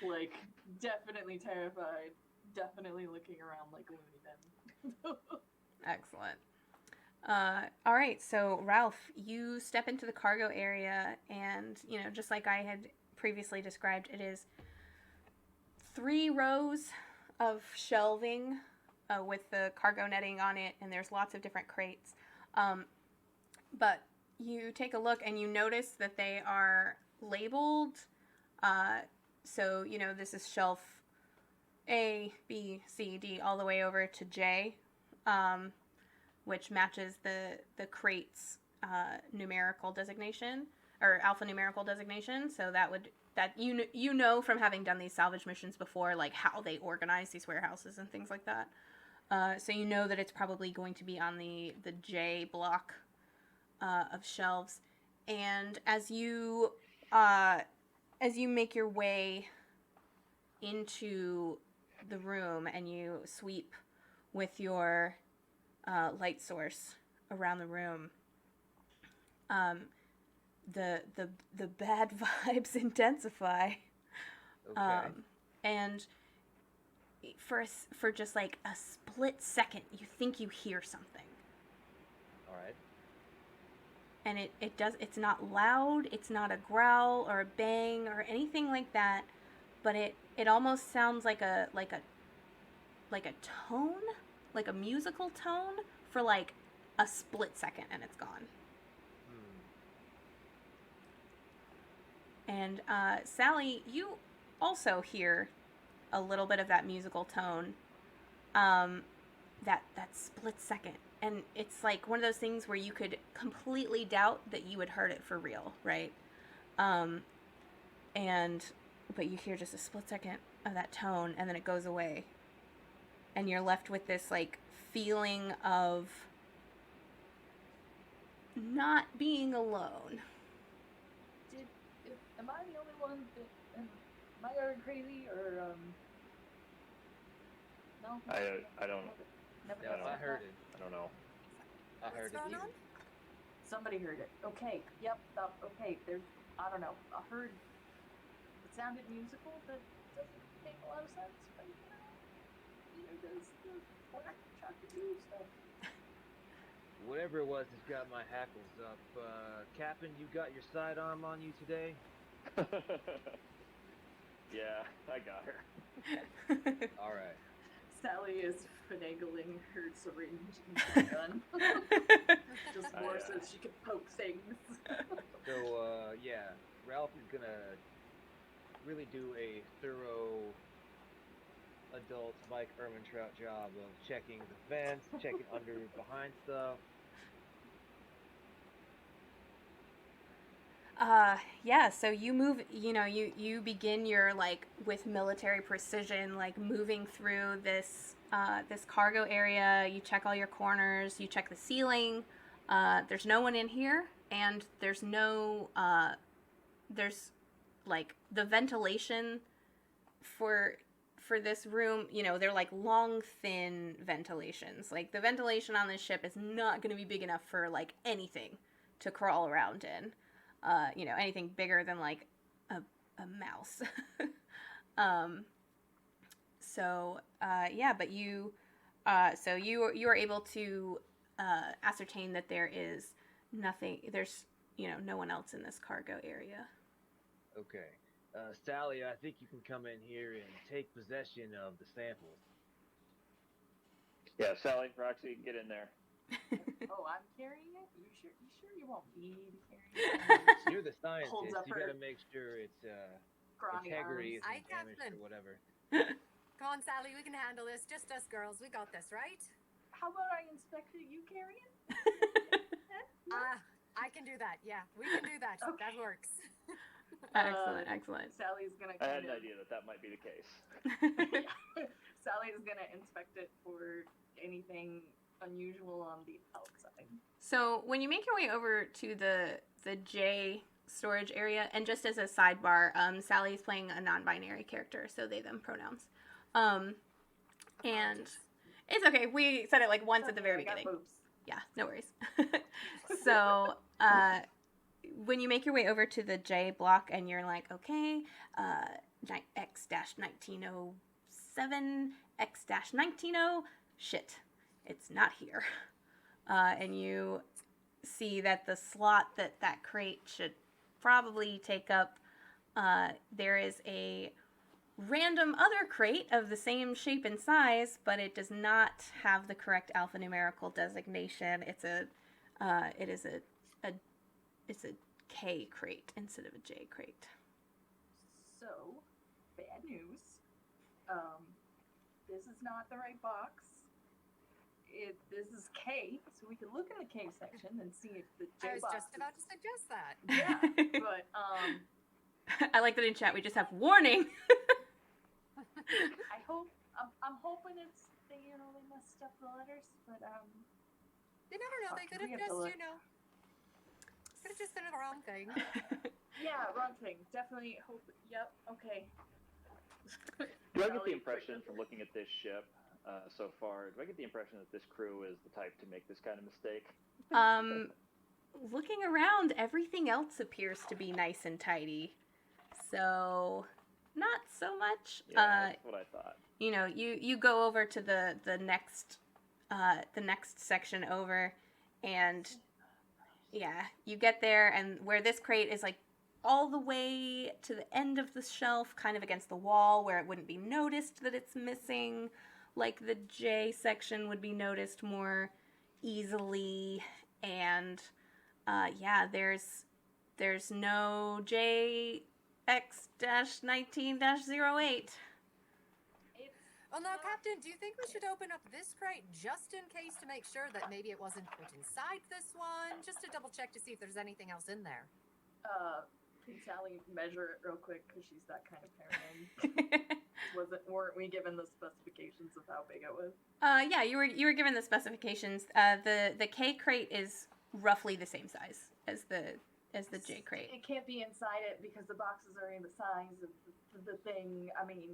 Like, definitely terrified. Definitely looking around like a loony bin. Excellent. All right, so Ralph, you step into the cargo area, and just like I had previously described, it is 3 rows of shelving with the cargo netting on it, and there's lots of different crates. But you take a look and you notice that they are labeled. So this is shelf A, B, C, D, all the way over to J. Which matches the crate's numerical designation, or alphanumerical designation. So from having done these salvage missions before, like how they organize these warehouses and things like that. So that it's probably going to be on the J block of shelves. And as you make your way into the room and you sweep with your light source around the room, the bad vibes intensify. Okay. And for just like a split second, you think you hear something. All right. And it's not loud, it's not a growl or a bang or anything like that, but it almost sounds like a tone, like a musical tone for like a split second, and it's gone. And Sally, you also hear a little bit of that musical tone, that split second, and it's like one of those things where you could completely doubt that you had heard it for real, right? But you hear just a split second of that tone, and then it goes away, and you're left with this like feeling of not being alone. Am I the only one that am I going crazy, or no? I don't. Never Yeah, I heard it. I don't know. I heard What's it. going on? Somebody heard it. Okay. Yep. Okay. There's. I don't know. I heard. It sounded musical. That doesn't make a lot of sense. But neither does the black chocolate stuff. Whatever it was, it's got my hackles up. Captain, you got your sidearm on you today? Yeah, I got her. All right. Sally is finagling her syringe into the gun. Just more so she can poke things. So, Ralph is gonna really do a thorough adult Mike Ehrmantraut job of checking the vents, checking behind stuff. So you move, you begin your, like, with military precision, like, moving through this cargo area. You check all your corners, you check the ceiling. There's no one in here, and there's no, there's, like, the ventilation for this room, they're, like, long, thin ventilations. Like, the ventilation on this ship is not going to be big enough for, like, anything to crawl around in. Anything bigger than like a mouse. But you are able to ascertain that there is nothing. There's no one else in this cargo area. Okay. Sally, I think you can come in here and take possession of the samples. Yeah, Sally, Roxy, get in there. Oh, I'm carrying it? You sure you want me to carry it? You're the scientist. Holds up You her gotta make sure it's scrawny integrity arms. isn't Aye, damaged Captain. or whatever. Come on, Sally, we can handle this. Just us girls. We got this, right? How about I inspect it, you carry it? I can do that. Yeah, we can do that. Okay. That works. Excellent. Sally's gonna I had kind an of... idea that might be the case. Sally's gonna inspect it for anything unusual on the outside. So when you make your way over to the J storage area, and just as a sidebar, Sally's playing a non-binary character, so they them pronouns. And Apologies. it's okay. We said it like once It's at the okay, very I got beginning. boobs. Yeah, no worries. So when you make your way over to the J block and you're like, okay, X-1907, X-190, shit, it's not here. And you see that the slot that crate should probably take up, there is a random other crate of the same shape and size, but it does not have the correct alphanumerical designation. It's a K crate instead of a J crate. So, bad news. This is not the right box. This is K, so we can look in the K section and see if the J I was box just about to suggest that. Yeah, but I like that in chat we just have warning. I'm hoping it's they messed up the letters, but You never know. They could we have have to just, look. could have just been the wrong thing. Yeah, wrong thing. Definitely hope. Yep. Okay. Do I get the Sally, impression from looking at this ship so far, do I get the impression that this crew is the type to make this kind of mistake? Looking around, everything else appears to be nice and tidy. So, not so much. Yeah, that's what I thought. You go over to the next section over, and yeah, you get there, and where this crate is like all the way to the end of the shelf, kind of against the wall, where it wouldn't be noticed that it's missing, like the J section would be noticed more easily, and yeah, there's no JX-19-08. Well, now, Captain, do you think we should open up this crate just in case to make sure that maybe it wasn't put inside this one? Just to double check to see if there's anything else in there. Can Sally measure it real quick because she's that kind of paranoid? Weren't we given the specifications of how big it was? Yeah, you were given the specifications. The K crate is roughly the same size as the J crate. It can't be inside it because the boxes are in the size of the thing. I mean,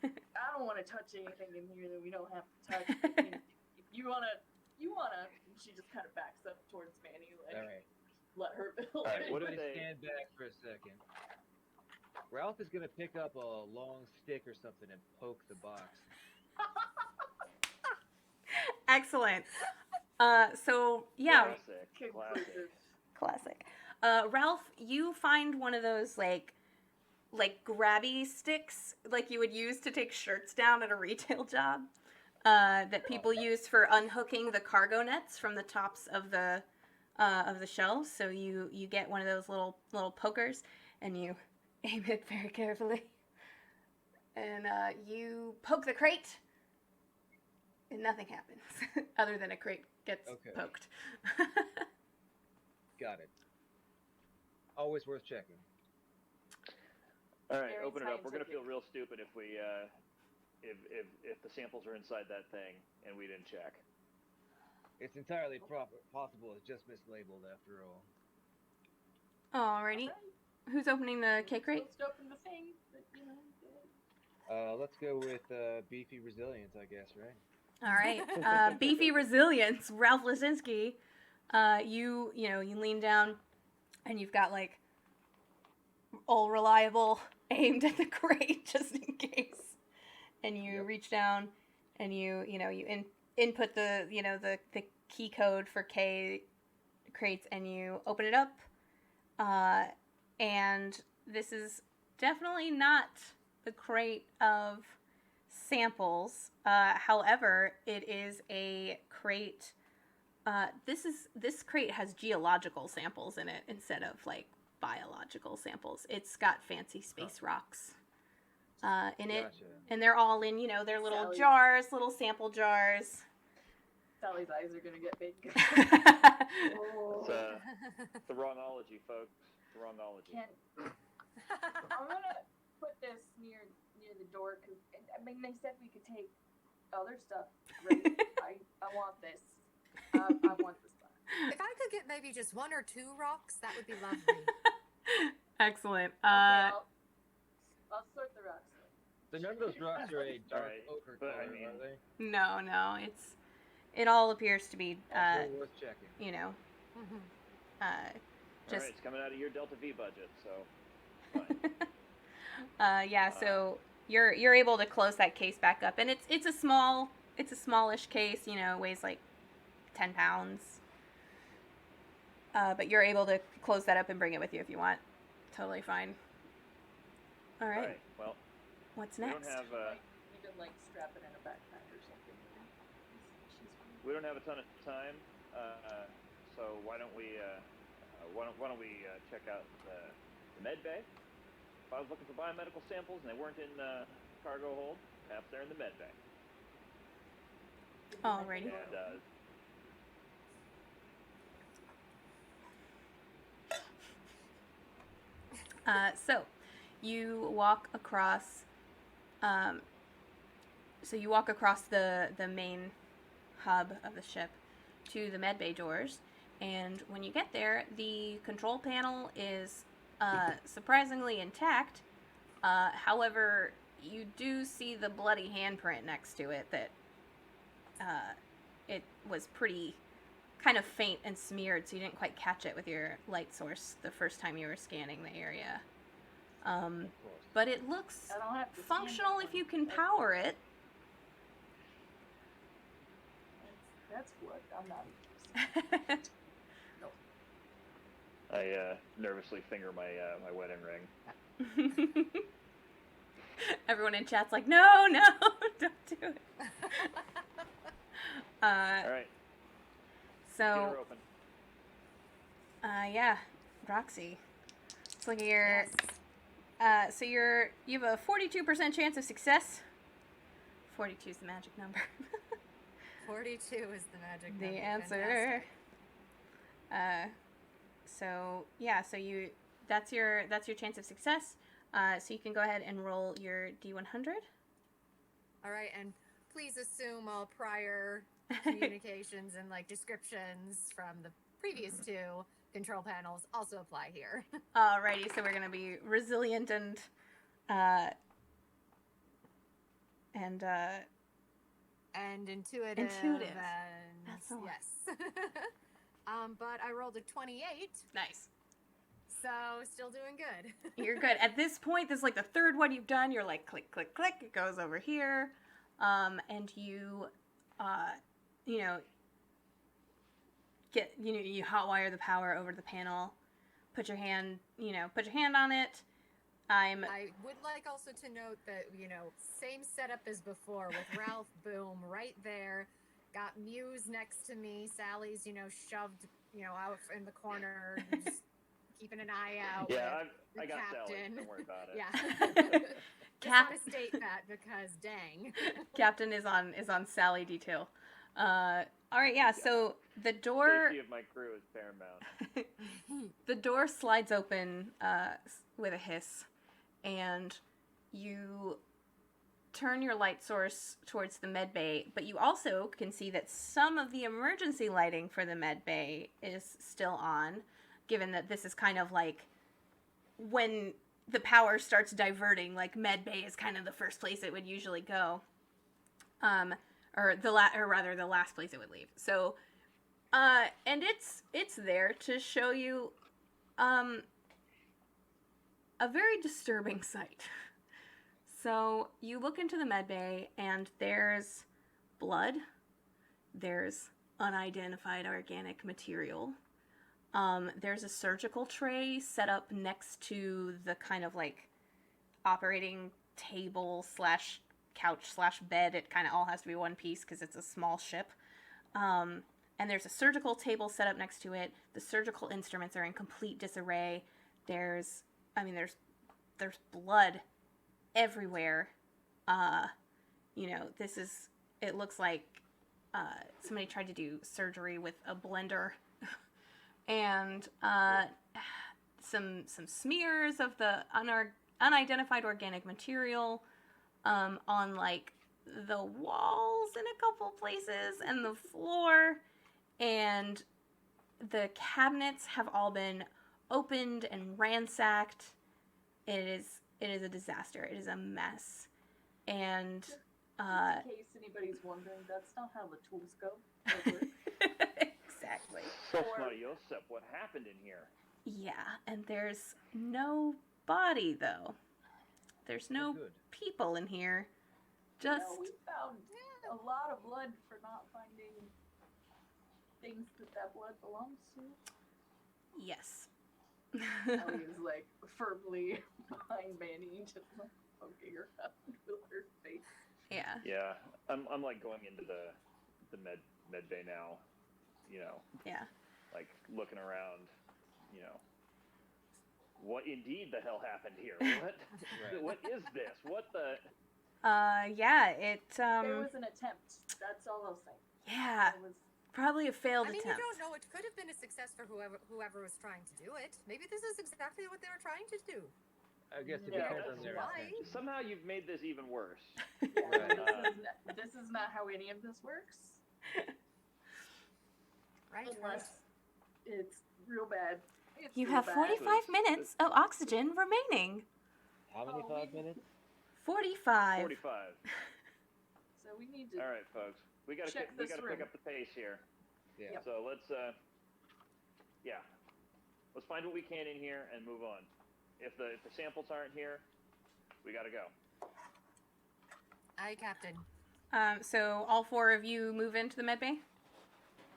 I don't want to touch anything in here that we don't have to touch. But, if you wanna, and she just kind of backs up towards Manny, like, All right. let her build All right, it. what Let do me they- stand back for a second. Ralph is gonna pick up a long stick or something and poke the box. Excellent. So yeah, Classic. Conclusive. classic. Ralph, you find one of those like grabby sticks like you would use to take shirts down at a retail job, that people use for unhooking the cargo nets from the tops of the shelves. So you get one of those little pokers and you aim it very carefully, and you poke the crate, and nothing happens other than a crate gets poked. Got it. Always worth checking. All right, Very open it up. We're gonna scientific. feel real stupid if we if the samples are inside that thing and we didn't check. It's entirely possible it's just mislabeled after all. Alrighty, who's opening the K crate? Supposed to open the thing, but, Let's go with beefy resilience, I guess, right? All right, beefy resilience, Ralph Lasinski. You lean down, and you've got like all reliable aimed at the crate just in case, and you reach down, and you input the the key code for K crates, and you open it up, and this is definitely not the crate of samples. However, it is a crate This crate has geological samples in it instead of like biological samples. It's got fancy space rocks in it, Gotcha. and they're all in their little Sally. jars, little sample jars. Sally's eyes are gonna get big. It's the wrongology, folks. The wrongology. I'm gonna put this near the door because I mean they said we could take other stuff. Right? I want this. I want this one. If I could get maybe just 1 or 2 rocks, that would be lovely. Excellent. Okay, I'll sort the rocks. None of those rocks are a dark Alright, ochre but color, I mean- are they? No, it all appears to be Still worth checking. Mhm. just Alright, it's coming out of your Delta V budget, so fine. yeah. So you're able to close that case back up, and it's a smallish case. It weighs like 10 pounds. But you're able to close that up and bring it with you if you want. Totally fine. All right. Alright, well, What's we next? don't have You can like strap it in a backpack or something. we don't have a ton of time, so why don't we check out the med bay? If I was looking for biomedical samples and they weren't in cargo hold, perhaps they're in the med bay. Alrighty. And So you walk across. So you walk across the main hub of the ship to the medbay doors, and when you get there, the control panel is surprisingly intact. However, you do see the bloody handprint next to it that it was pretty kind of faint and smeared, so you didn't quite catch it with your light source the first time you were scanning the area. Of course. But it looks I don't have to functional scan that if you one. can power it. That's what I'm not interested. I nervously finger my my wedding ring. Everyone in chat's like, no, don't do it. All right, get So, her open. yeah, Roxy. Let's look at your. Yes. So you have a 42% chance of success. 42 is the magic number. 42 is the magic number. The answer. Fantastic. So yeah, so that's your chance of success. So you can go ahead and roll your D100. All right, and please assume all prior communications and like descriptions from the previous 2 control panels also apply here. Alrighty, so we're gonna be resilient and And intuitive. Intuitive. And That's the one. yes. But I rolled a 28, nice. so still doing good. You're good. At this point, this is like the third one you've done. You're like, click, click, click. It goes over here. And you you hotwire the power over to the panel. Put your hand on it. I would like also to note that, same setup as before with Ralph Boom right there. Got Muse next to me. Sally's, shoved, out in the corner, just keeping an eye out. Yeah, with I got Sally. captain. Don't worry about it. Yeah. Just Cap- want to state that because dang. Captain is on Sally detail. All right, yeah. So the door Safety of my crew is paramount. the door slides open with a hiss, and you turn your light source towards the med bay, but you also can see that some of the emergency lighting for the med bay is still on, given that this is kind of like when the power starts diverting, like med bay is kind of the first place it would usually go. Or the last place it would leave. So and it's there to show you a very disturbing sight. So you look into the med bay, and there's blood. There's unidentified organic material. There's a surgical tray set up next to the kind of like operating table / couch / bed. It kind of all has to be one piece because it's a small ship. And and there's a surgical table set up next to it. The surgical instruments are in complete disarray. There's blood everywhere. It looks like somebody tried to do surgery with a blender. And some smears of the unidentified organic material on like the walls in a couple places and the floor, and the cabinets have all been opened and ransacked. It is a disaster. It is a mess. And in case anybody's wondering, that's not how the tools go. Over. exactly. Yosef, what happened in here? Yeah, and there's no body though. There's no people in here. Just we found a lot of blood for not finding things that blood belongs to. yes. Ellie's like firmly behind Manny, just like poking her up with her face. Yeah. Yeah, I'm like going into the med bay now, Yeah. like looking around, what indeed the hell happened here? What is this? What the? Yeah, it was an attempt. That's all I'll say. Yeah. It was Probably a failed I mean, attempt. you don't know. It could have been a success for whoever was trying to do it. Maybe this is exactly what they were trying to do. I guess it Yeah, depends on that's their why. intention. Somehow you've made this even worse. Yeah, this is not how any of this works. Right? Unless it's real bad. It's You real have bad. 45 minutes of oxygen remaining. How many 5 minutes? 45. 45. So we need to. All right, folks. We gotta Check pick this room. up the pace here. Yeah. Yep. So let's let's find what we can in here and move on. If the samples aren't here, we gotta go. Aye, Captain. So all four of you move into the med bay?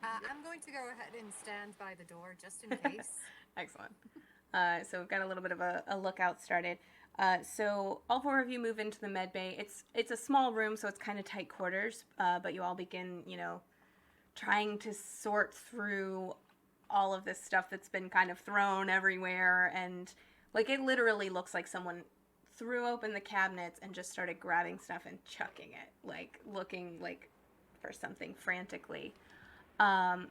I'm going to go ahead and stand by the door just in case. Excellent. So we've got a little bit of a lookout started. So all four of you move into the med bay. It's a small room, so it's kind of tight quarters, but you all begin, trying to sort through all of this stuff that's been kind of thrown everywhere, and like it literally looks like someone threw open the cabinets and just started grabbing stuff and chucking it, like looking like for something frantically. And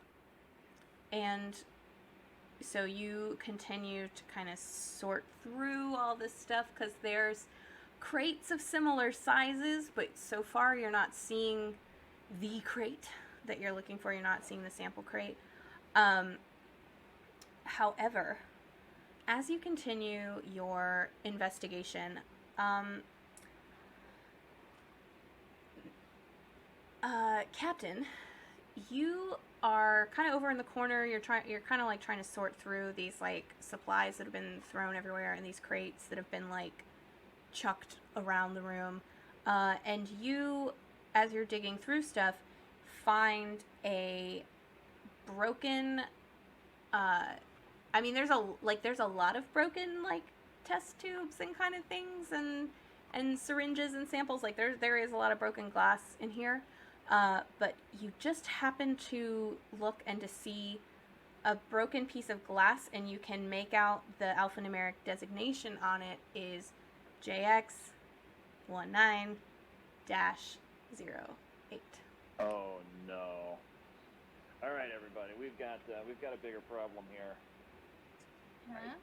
so you continue to kind of sort through all this stuff because there's crates of similar sizes, but so far you're not seeing the crate that you're looking for. You're not seeing the sample crate. However, as you continue your investigation, Captain, you are kind of over in the corner. You're kind of like trying to sort through these like supplies that have been thrown everywhere and these crates that have been like chucked around the room. And you, as you're digging through stuff, find a broken. I mean, there's a lot of broken like test tubes and kind of things and syringes and samples. Like there is a lot of broken glass in here. But you just happen to look and to see a broken piece of glass, and you can make out the alphanumeric designation on it is JX19-08. Oh no! All right, everybody, we've got a bigger problem here. Huh?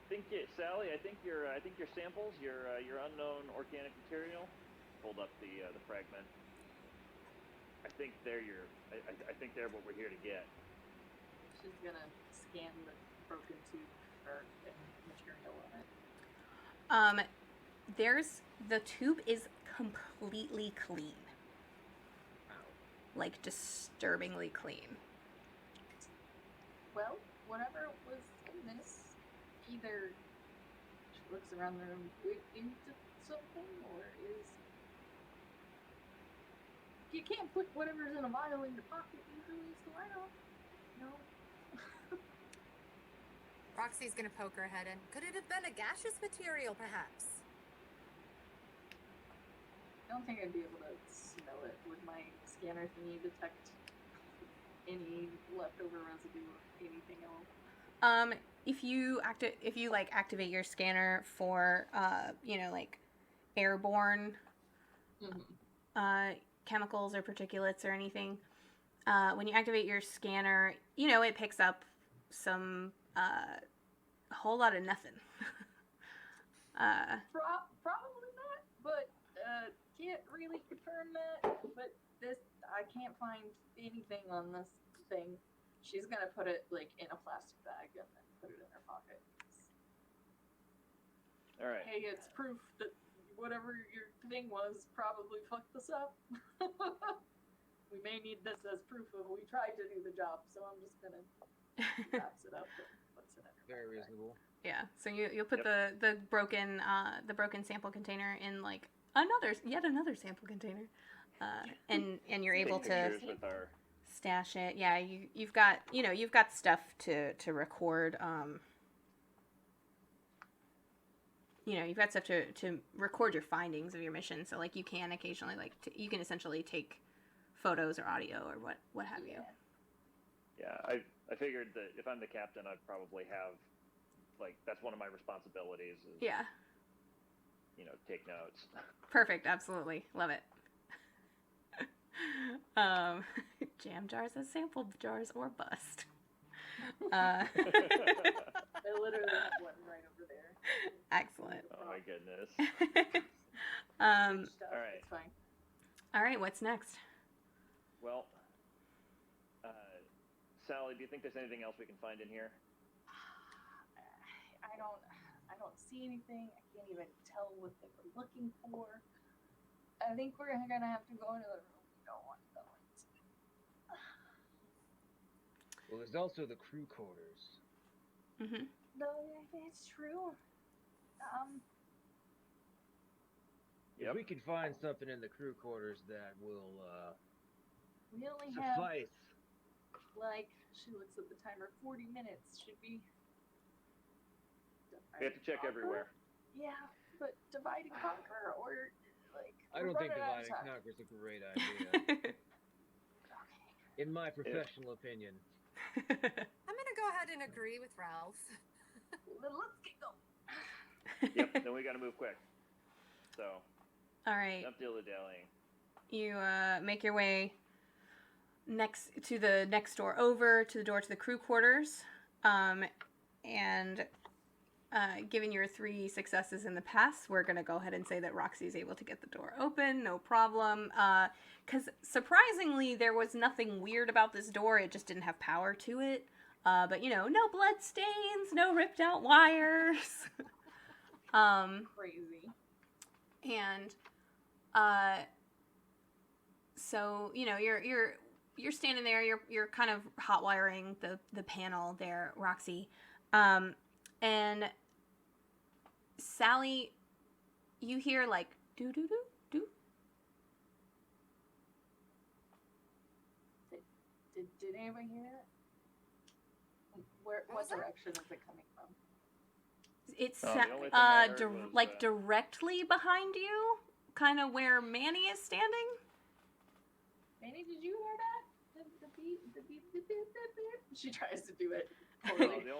Sally, I think your samples, your unknown organic material, hold up the fragment. I think they're what we're here to get. She's gonna scan the broken tube or material on it. The tube is completely clean. Like disturbingly clean. Well, whatever was in this, either she looks around the room into something, or is you can't put whatever's in a vial in your pocket usually, so I don't know. Roxy's gonna poke her head in. Could it have been a gaseous material, perhaps? I don't think I'd be able to smell it. Would my scanner thingy detect any leftover residue of anything else? If you activate your scanner for like airborne Mm-hmm. chemicals or particulates or anything, when you activate your scanner, it picks up some a whole lot of nothing. Probably not, but can't really confirm that. But I can't find anything on this thing. She's gonna put it like in a plastic bag and then put it in her pocket. All right. Hey, it's proof that whatever your thing was probably fucked us up. We may need this as proof of we tried to do the job, so I'm just gonna wraps it up and puts it in her Very backpack. reasonable. Yeah, so you'll put Yep. the broken sample container in like yet another sample container, and you're Take able to pictures with our. stash it. Yeah, you've got stuff to record. You've got stuff to record your findings of your mission. So like you can occasionally you can essentially take photos or audio or what have you. Yeah, I figured that if I'm the captain, I'd probably have, like, that's one of my responsibilities is, Yeah. Take notes. Perfect. Absolutely. Love it. Jam jars as sample jars or bust. I literally have one right over there. Excellent. Oh my goodness. All right. It's fine. right. What's next? Well, Sally, do you think there's anything else we can find in here? I don't see anything. I can't even tell what they were looking for. I think we're gonna have to go into the room we don't want to go into. Well, there's also the crew quarters. Mm-hmm. No, it's true. If we can find something in the crew quarters that will We only have suffice. like she looks at the timer. 40 minutes should be. We have to check everywhere. Yeah, but divide and conquer, or like. I don't think divide and conquer is a great idea, Okay. in my professional opinion. I'm gonna go ahead and agree with Ralph. Let's get going. Yep, then we gotta move quick. So, All right. not dilly-dallying. You make your way to the next door over to the door to the crew quarters, and given your 3 successes in the past, we're gonna go ahead and say that Roxy is able to get the door open, no problem. Because surprisingly, there was nothing weird about this door; it just didn't have power to it. But no blood stains, no ripped out wires. Crazy. And so you're standing there, you're kind of hot wiring the panel there, Roxy, and Sally, you hear like do do do do. Did anybody hear that? What was that? direction is it coming from? It's the only thing I heard was, directly behind you, kind of where Manny is standing. Manny, did you hear that? The beep. She tries to do it. No, Totally. the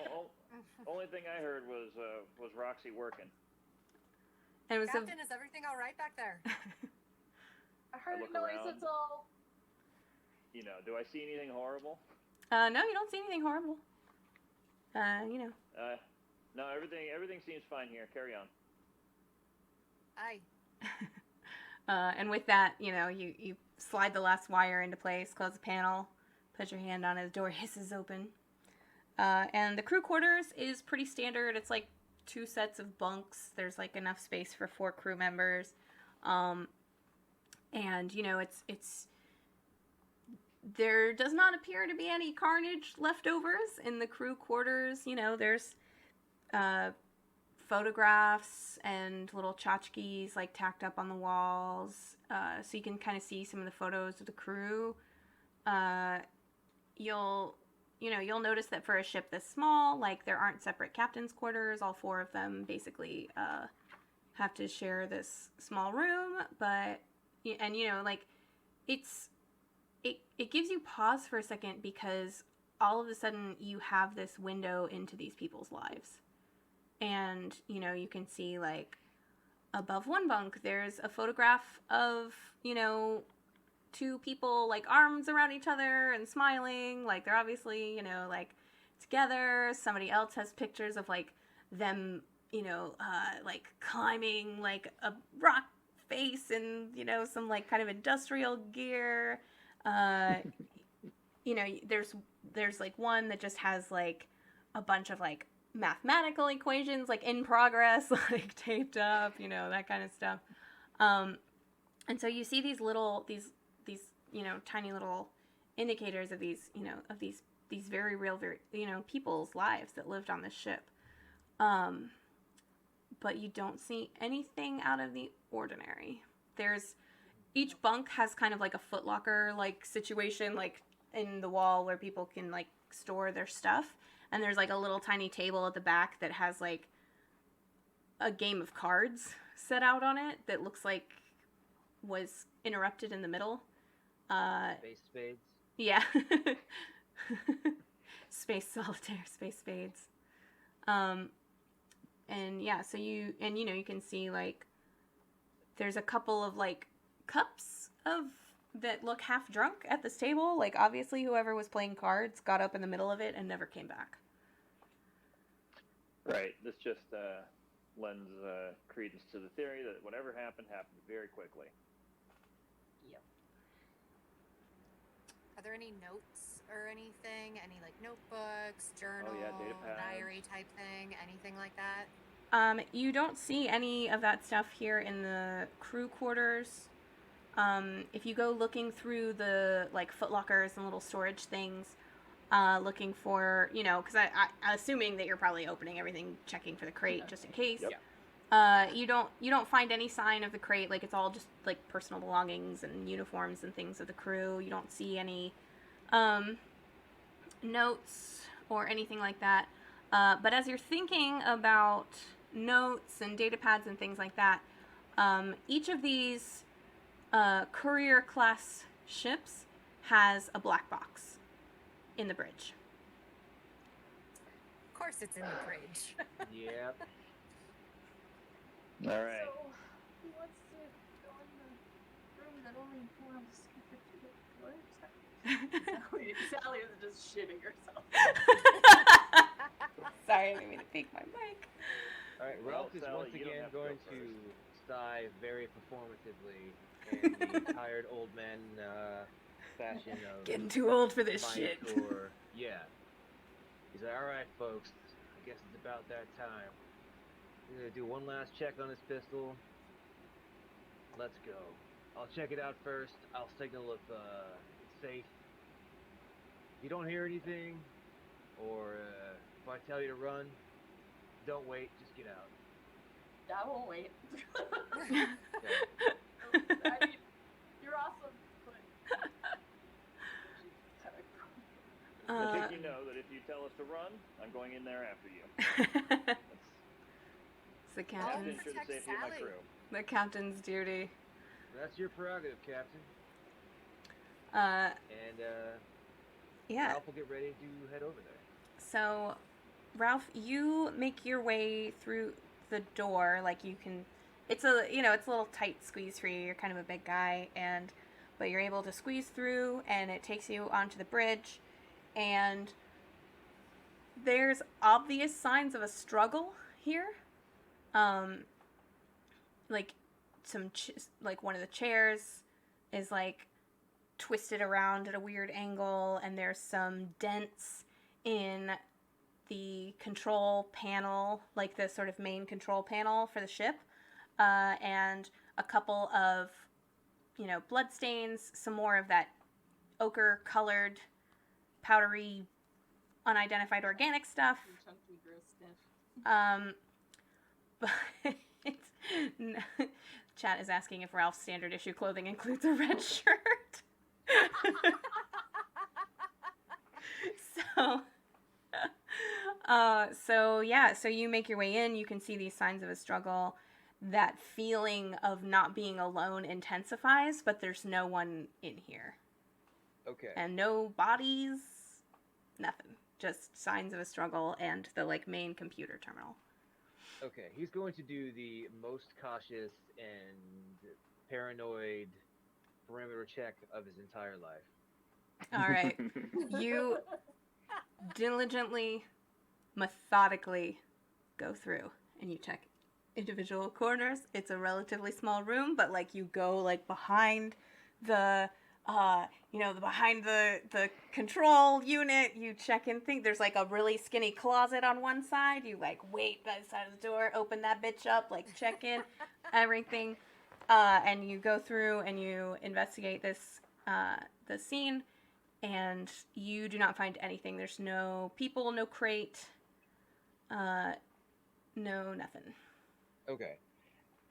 only thing I heard was Roxy working. And it was Captain, is everything all right back there? I heard look a noise. around. That's all. Do I see anything horrible? no, you don't see anything horrible. No, everything seems fine here. Carry on. Aye. And with that, you slide the last wire into place, close the panel, put your hand on it, the door hisses open. And the crew quarters is pretty standard. It's like 2 sets of bunks. There's like enough space for 4 crew members. And it's there does not appear to be any carnage leftovers in the crew quarters. There's photographs and little tchotchkes like tacked up on the walls, so you can kind of see some of the photos of the crew. You'll notice that for a ship this small, like there aren't separate captain's quarters. All 4 of them basically have to share this small room, but it's it gives you pause for a second because all of a sudden you have this window into these people's lives. And, you know, you can see, like, above one bunk, there's a photograph of, you know, two people, like, arms around each other and smiling. Like, they're obviously, you know, like, together. Somebody else has pictures of, like, them, you know, like, climbing, like, a rock face in, you know, some, like, kind of industrial gear. You know, there's, like, one that just has, like, a bunch of, like, mathematical equations, like, in progress, like, taped up, you know, that kind of stuff. And so you see these little, these, you know, tiny little indicators of these, you know, of these very real, very, you know, people's lives that lived on this ship. But you don't see anything out of the ordinary. Each bunk has kind of like a footlocker, like, situation, like, in the wall where people can, like, store their stuff. And there's, like, a little tiny table at the back that has, like, a game of cards set out on it that looks like was interrupted in the middle. Space spades. Yeah. Space solitaire, space spades. And yeah, so you know, you can see, like, there's a couple of, like, cups that look half drunk at this table. Like, obviously whoever was playing cards got up in the middle of it and never came back. Right. This just lends credence to the theory that whatever happened very quickly. Yep. Are there any notes or anything? Any, like, notebooks, journal, data pads. diary type thing, anything like that? You don't see any of that stuff here in the crew quarters. If you go looking through the, like, footlockers and little storage things, looking for, you know, because I assuming that you're probably opening everything, checking for the crate just in case. Yep. You don't find any sign of the crate. Like, it's all just, like, personal belongings and uniforms and things of the crew. You don't see any notes or anything like that. But as you're thinking about notes and data pads and things like that, each of these courier class ships has a black box in the bridge. Of course it's in the bridge. Yep. All right. So, who wants to go in the room that only allows Skipper to get doors? Sally is just shitting herself. Sorry, I didn't mean to peek my mic. All right, Well, Ralph is Sally, once you don't again have to go going to first. sigh very performatively in the tired old man fashion of Getting too old for this Mike shit. Or, yeah. He's like, all right, folks, I guess it's about that time. We're gonna do one last check on this pistol. Let's go. I'll check it out first. I'll signal if it's safe. If you don't hear anything, or if I tell you to run, don't wait, just get out. I won't wait. Okay. I mean, you're awesome, but... I think you know that if you tell us to run, I'm going in there after you. It's the I have to captain's, ensure the safety of my Sally. crew. the captain's duty. That's your prerogative, Captain. Uh, And yeah. Ralph will get ready to head over there. So, Ralph, you make your way through the door. Like, you can, it's a, you know, it's a little tight squeeze for you. You're kind of a big guy, but you're able to squeeze through, and it takes you onto the bridge. And there's obvious signs of a struggle here. Like, like, one of the chairs is, like, twisted around at a weird angle, and there's some dents in the control panel, like the sort of main control panel for the ship, and a couple of, you know, blood stains, some more of that ochre colored, powdery, unidentified organic stuff. Chunky, gross stuff. But chat is asking if Ralph's standard issue clothing includes a red shirt. So you make your way in. You can see these signs of a struggle. That feeling of not being alone intensifies, but there's no one in here. Okay. And no bodies, nothing. Just signs of a struggle and the like main computer terminal. Okay, he's going to do the most cautious and paranoid perimeter check of his entire life. All right. You diligently, methodically go through and you check individual corners. It's a relatively small room, but like you go like behind the behind the control unit, you check and think there's like a really skinny closet on one side. You like wait by the side of the door, open that bitch up, like check in everything, and you go through and you investigate this the scene, and you do not find anything. There's no people, no crate, no nothing. Okay.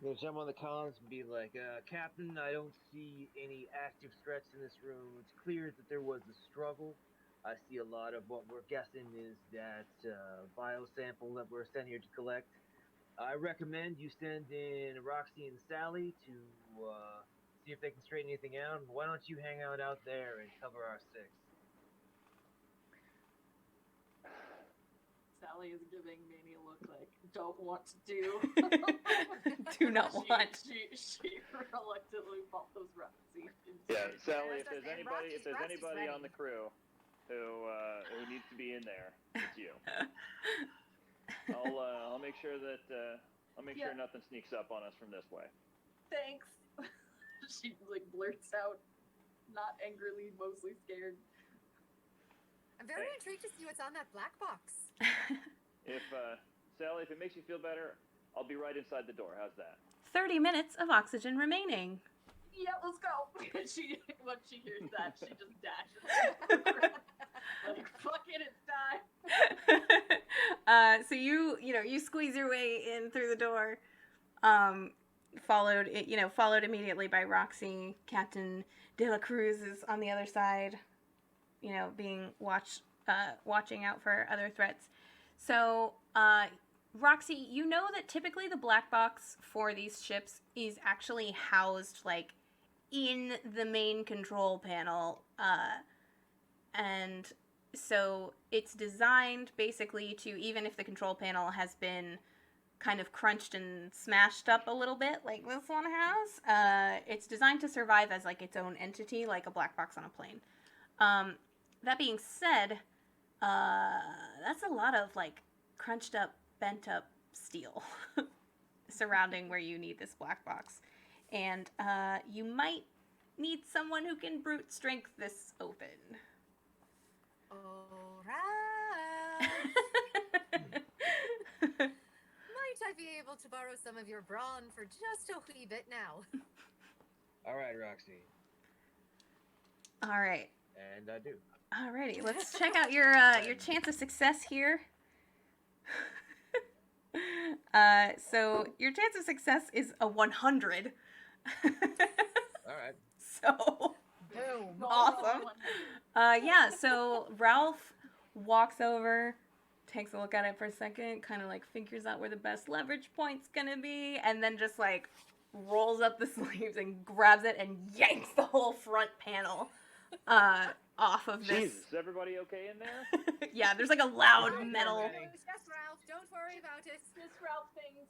I'm gonna jump on the comms and be like, Captain, I don't see any active threats in this room. It's clear that there was a struggle. I see a lot of what we're guessing is that biosample that we're sent here to collect. I recommend you send in Roxy and Sally to see if they can straighten anything out. Why don't you hang out there and cover our six? Sally is giving Manny a look like, don't want to do. Do not want. She reluctantly follows Roxy. Yeah, Sally. If And there's anybody, Roxy's ready. on the crew who needs to be in there, it's you. I'll make sure that sure nothing sneaks up on us from this way. Thanks. She like blurts out, not angrily, mostly scared. I'm very intrigued to see what's on that black box. If Sally, if it makes you feel better, I'll be right inside the door. How's that? 30 minutes of oxygen remaining. Yeah, let's go. Once she hears that, she just dashes. Like, fuck it, it's time. So you squeeze your way in through the door, followed immediately by Roxy. Captain De La Cruz is on the other side, being watching out for other threats. So, Roxy, you know that typically the black box for these ships is actually housed like in the main control panel, and so it's designed basically to, even if the control panel has been kind of crunched and smashed up a little bit like this one has, it's designed to survive as like its own entity, like a black box on a plane. That being said, that's a lot of like crunched up, bent up steel surrounding where you need this black box. And you might need someone who can brute strength this open. All right. Might I be able to borrow some of your brawn for just a wee bit now? All right, Roxy. All right. And I do. Alrighty, let's check out your chance of success here. So your chance of success is a 100. All right. So Boom. awesome. Yeah, so Ralph walks over, takes a look at it for a second, kind of like figures out where the best leverage point's gonna be, and then just like rolls up the sleeves and grabs it and yanks the whole front panel off of this. Jesus, is everybody okay in there? Yeah, there's like a loud metal. It's just Ralph. Don't worry about it. Just Ralph things.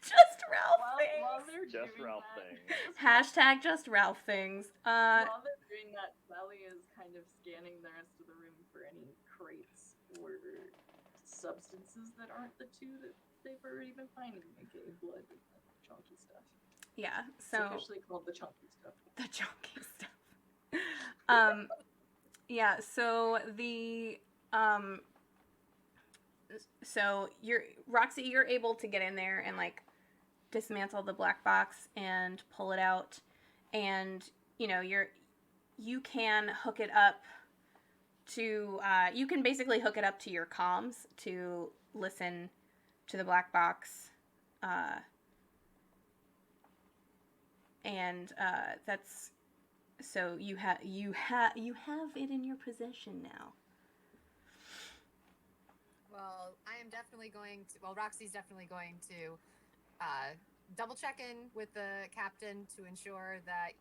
Just Ralph While things. they're Just doing Ralph that, thing. Hashtag just Ralph things. While they're doing that, Sally is kind of scanning the rest of the room for any crates or substances that aren't the two that they've already been finding, aka blood and the chunky stuff. Yeah, It's so officially called the chunky stuff. the chunky stuff. Yeah, so the so Roxy, you're able to get in there and like dismantle the black box and pull it out, and you can hook it up to you can basically hook it up to your comms to listen to the black box, and that's so you have it in your possession now. Well, I am definitely going to. Well, Roxy's definitely going to double check in with the captain to ensure that,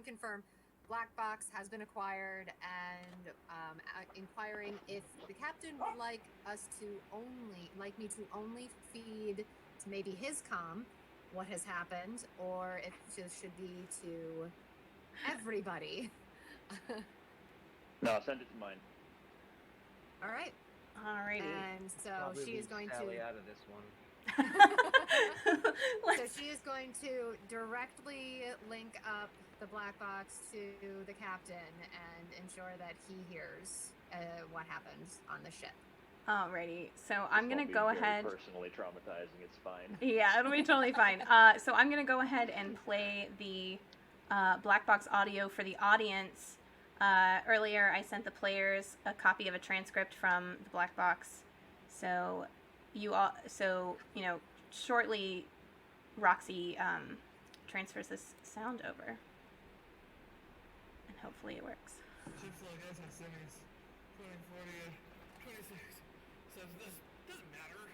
confirm black box has been acquired, and inquiring if the captain would like me to only feed to maybe his comm what has happened, or if it should be to everybody. No, send it to mine. All right. Alrighty. And so Probably she is leave going Sally to. out of this one. So she is going to directly link up the black box to the captain and ensure that he hears what happens on the ship. Alrighty. So I'm gonna go ahead. Personally traumatizing. It's fine. Yeah, it'll be totally fine. So I'm gonna go ahead and play the black box audio for the audience. Earlier, I sent the players a copy of a transcript from the black box. So shortly, Roxy transfers this sound over, and hopefully it works. Ships like SS semis, 2040, 26. So this doesn't matter.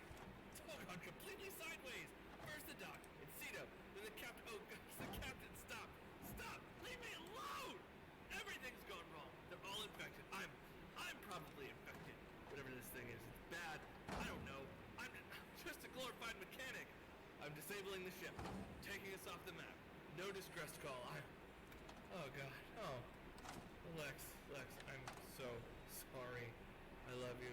It's all gone completely sideways. First the doc, it's Cedo, then the captain. Oh gosh, the captain, stop! Stop! Leave me alone! Everything's gone wrong. They're all infected. I'm probably infected. Whatever this thing is, it's bad. I don't know. I'm just a glorified mechanic. I'm disabling the ship, taking us off the map. No distress call. Oh god. Oh. Lex, I'm so sorry. I love you.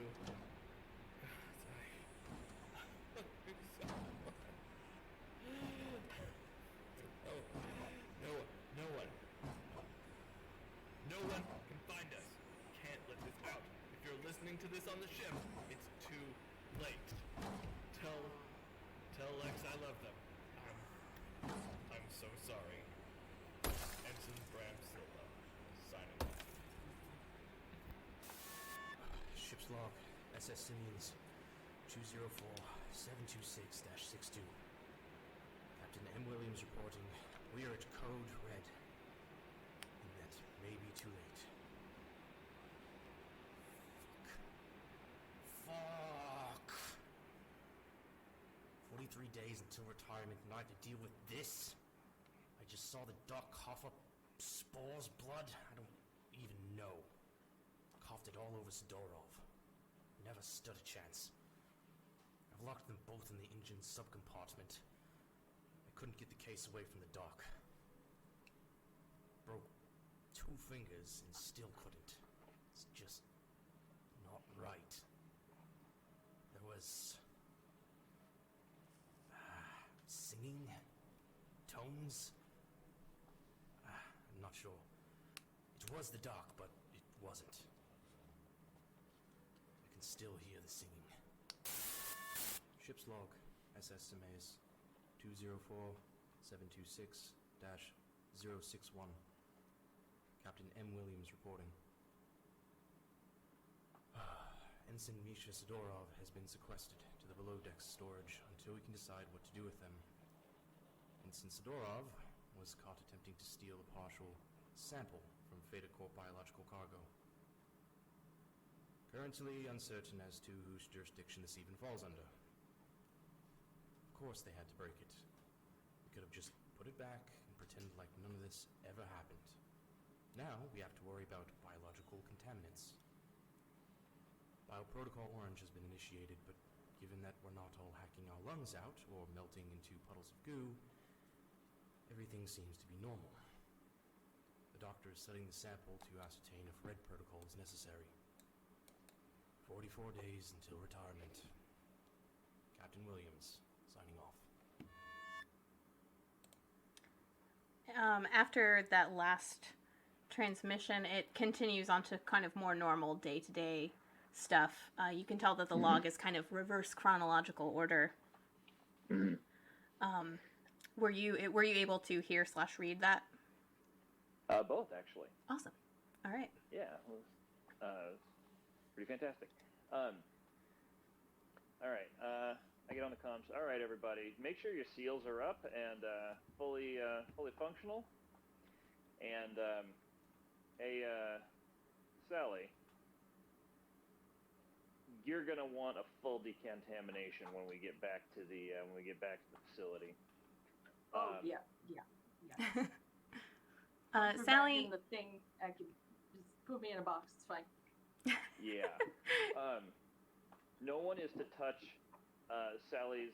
Oh, no one can find us. Can't let this out. If you're listening to this on the ship, it's too late. Tell Lex I love them. I'm so sorry. Ensign Bram Silva, signing off. Ship's log, SS Simeons, 204-726-62. Captain M. Williams reporting, we are at code red. And that may be too late. Fuck. 43 days until retirement and I have to deal with this? I just saw the doc cough up spores, blood. I don't even know. Coughed it all over Sidorov. Never stood a chance. I've locked them both in the engine subcompartment. I couldn't get the case away from the dock. Broke 2 fingers and still couldn't. It's just not right. There was singing, tones. I'm not sure. It was the dock, but it wasn't. I can still hear the singing. Ship's log, SS Semays, 204-726-061. Captain M. Williams reporting. Ensign Misha Sidorov has been sequestered to the below-deck storage until we can decide what to do with them. Ensign Sidorov was caught attempting to steal a partial sample from Theta Corp biological cargo. Currently uncertain as to whose jurisdiction this even falls under. Of course they had to break it. We could have just put it back and pretended like none of this ever happened. Now we have to worry about biological contaminants. Bioprotocol Orange has been initiated, but given that we're not all hacking our lungs out or melting into puddles of goo, everything seems to be normal. The doctor is studying the sample to ascertain if red protocol is necessary. 44 days until retirement. Captain Williams, signing off. After that last transmission, it continues on to kind of more normal day-to-day stuff. You can tell that the log is kind of reverse chronological order. Were you able to hear / read that? Both, actually. Awesome. All right. Yeah, it was pretty fantastic. All right, I get on the comms. All right, everybody, make sure your seals are up and fully functional. And hey, Sally, you're gonna want a full decontamination when we get back to the facility. Oh yeah. Once we're Sally. back in the thing, I can just put me in a box. It's fine. Yeah. No one is to touch Sally's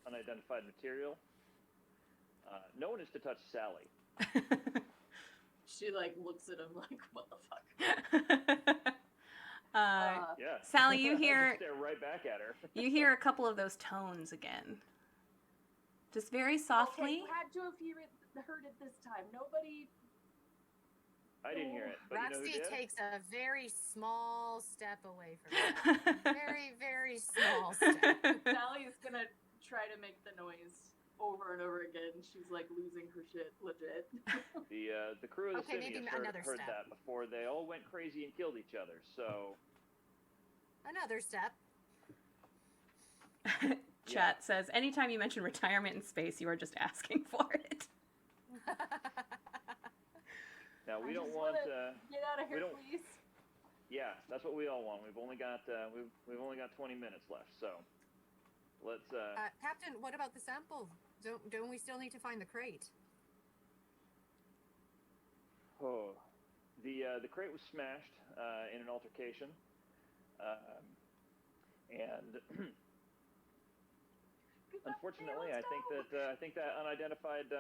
unidentified material. No one is to touch Sally. She like looks at him like, what the fuck? Yeah. Sally, you hear Stare right back at her. you hear a couple of those tones again. Just very softly. Okay, you had to have heard it this time. Nobody. I didn't hear it, but you know who Roxy did? takes a very small step away from it. Very, very small step. Sally is gonna try to make the noise over and over again. She's like losing her shit, legit. The crew of the Okay, maybe Simians another heard step. that before they all went crazy and killed each other. So Another step. Chat says, anytime you mention retirement in space, you are just asking for it. now we I don't just want. wanna get out of we here, don't- please. Yeah, that's what we all want. We've only got 20 minutes left, so let's. Captain, what about the sample? Don't we still need to find the crate? Oh, the crate was smashed in an altercation, and unfortunately, I think that unidentified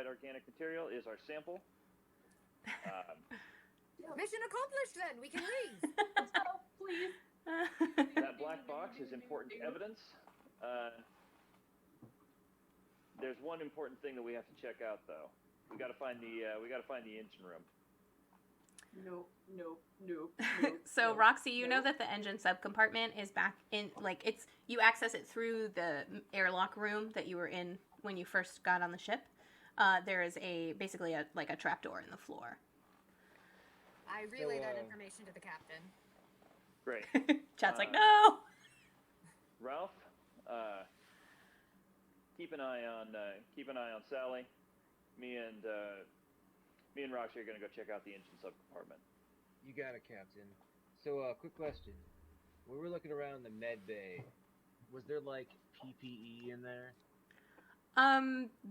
organic material is our sample. Mission accomplished. Then we can leave. Let's go, please. That black box is important evidence. There's one important thing that we have to check out, though. We got to find the engine room. No. So, no, Roxy, you no. know that the engine subcompartment is back in, like, you access it through the airlock room that you were in when you first got on the ship. There is basically a trapdoor in the floor. I relay that information to the captain. Great. Chat's like, no! Ralph, keep an eye on Sally. Me and Roxy are gonna go check out the engine subcompartment. You got it, Captain. So, quick question. When we were looking around the med bay, was there, like, PPE in there?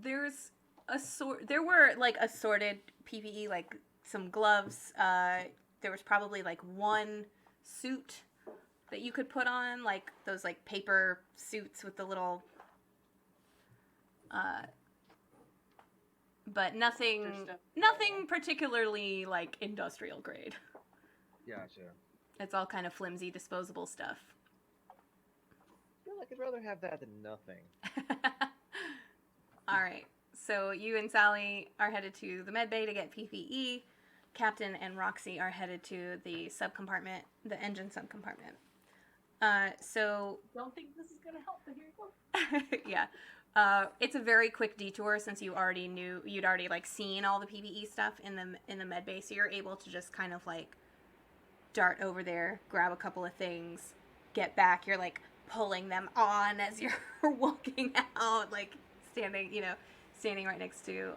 There were, like, assorted PPE, like, some gloves. There was probably, like, one suit that you could put on, like, those, like, paper suits with the little... but nothing particularly, like, industrial grade. Gotcha. It's all kind of flimsy, disposable stuff. I feel like I'd rather have that than nothing. All right. So you and Sally are headed to the med bay to get PPE. Captain and Roxy are headed to the subcompartment, the engine subcompartment. Don't think this is gonna help, but here you go. Yeah. It's a very quick detour since you'd already like seen all the PPE stuff in the med bay, so you're able to just kind of like dart over there, grab a couple of things, get back. You're like pulling them on as you're walking out, like standing right next to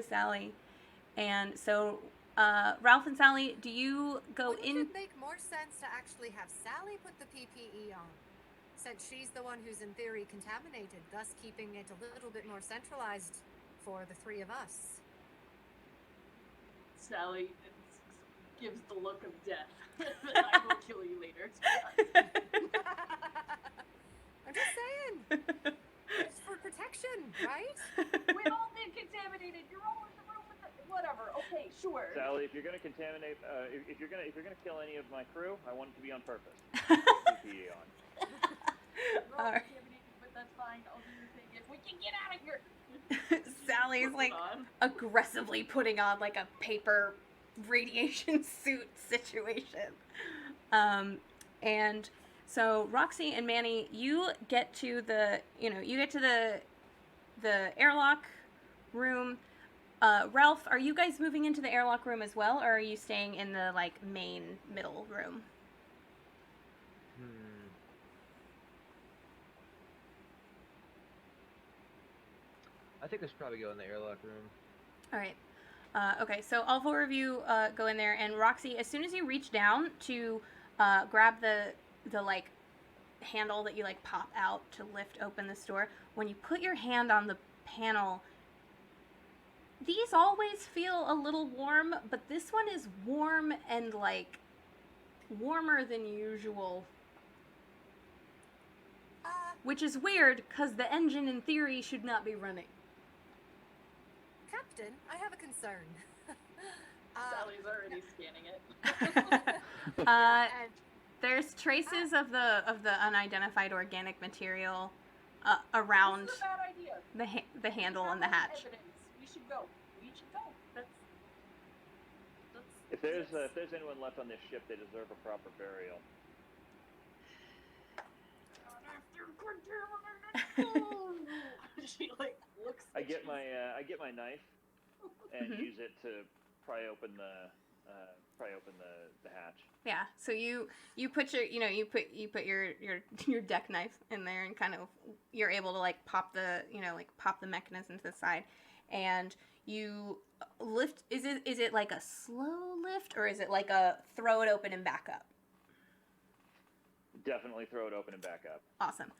Sally. And so Ralph and Sally, do you go Wouldn't in? it make more sense to actually have Sally put the PPE on, since she's the one who's in theory contaminated, thus keeping it a little bit more centralized for the three of us? Sally gives the look of death. I will kill you later. I'm just saying. It's for protection, right? We've all been contaminated. You're all in the room with the... Whatever. Okay, sure. Sally, if you're gonna contaminate, if you're gonna kill any of my crew, I want it to be on purpose. PPE on. We're all All right. contaminated, but that's fine. I'll do your thing if we can get out of here. Sally's Put like it on. aggressively putting on like a paper radiation suit situation. And so Roxy and Manny, you get to the airlock room. Ralph, are you guys moving into the airlock room as well, or are you staying in the like main middle room? I think I should probably go in the airlock room. All right. Okay, so all four of you go in there, and Roxy, as soon as you reach down to grab the like handle that you like pop out to lift open this door, when you put your hand on the panel, these always feel a little warm, but this one is warm and, like, warmer than usual. Which is weird, because the engine, in theory, should not be running. Captain, I have a concern. Sally's already scanning it. And There's traces of the unidentified organic material around This is a bad idea. the handle and the We have hatch. evidence. We should go. We should go. That's If there's anyone left on this ship, they deserve a proper burial. She like looks. I get my knife and Mhm. use it to pry open the hatch. Yeah. So you put your you put your deck knife in there and kind of you're able to like pop the pop the mechanism to the side, and you lift. Is it like a slow lift or is it like a throw it open and back up? Definitely throw it open and back up. Awesome.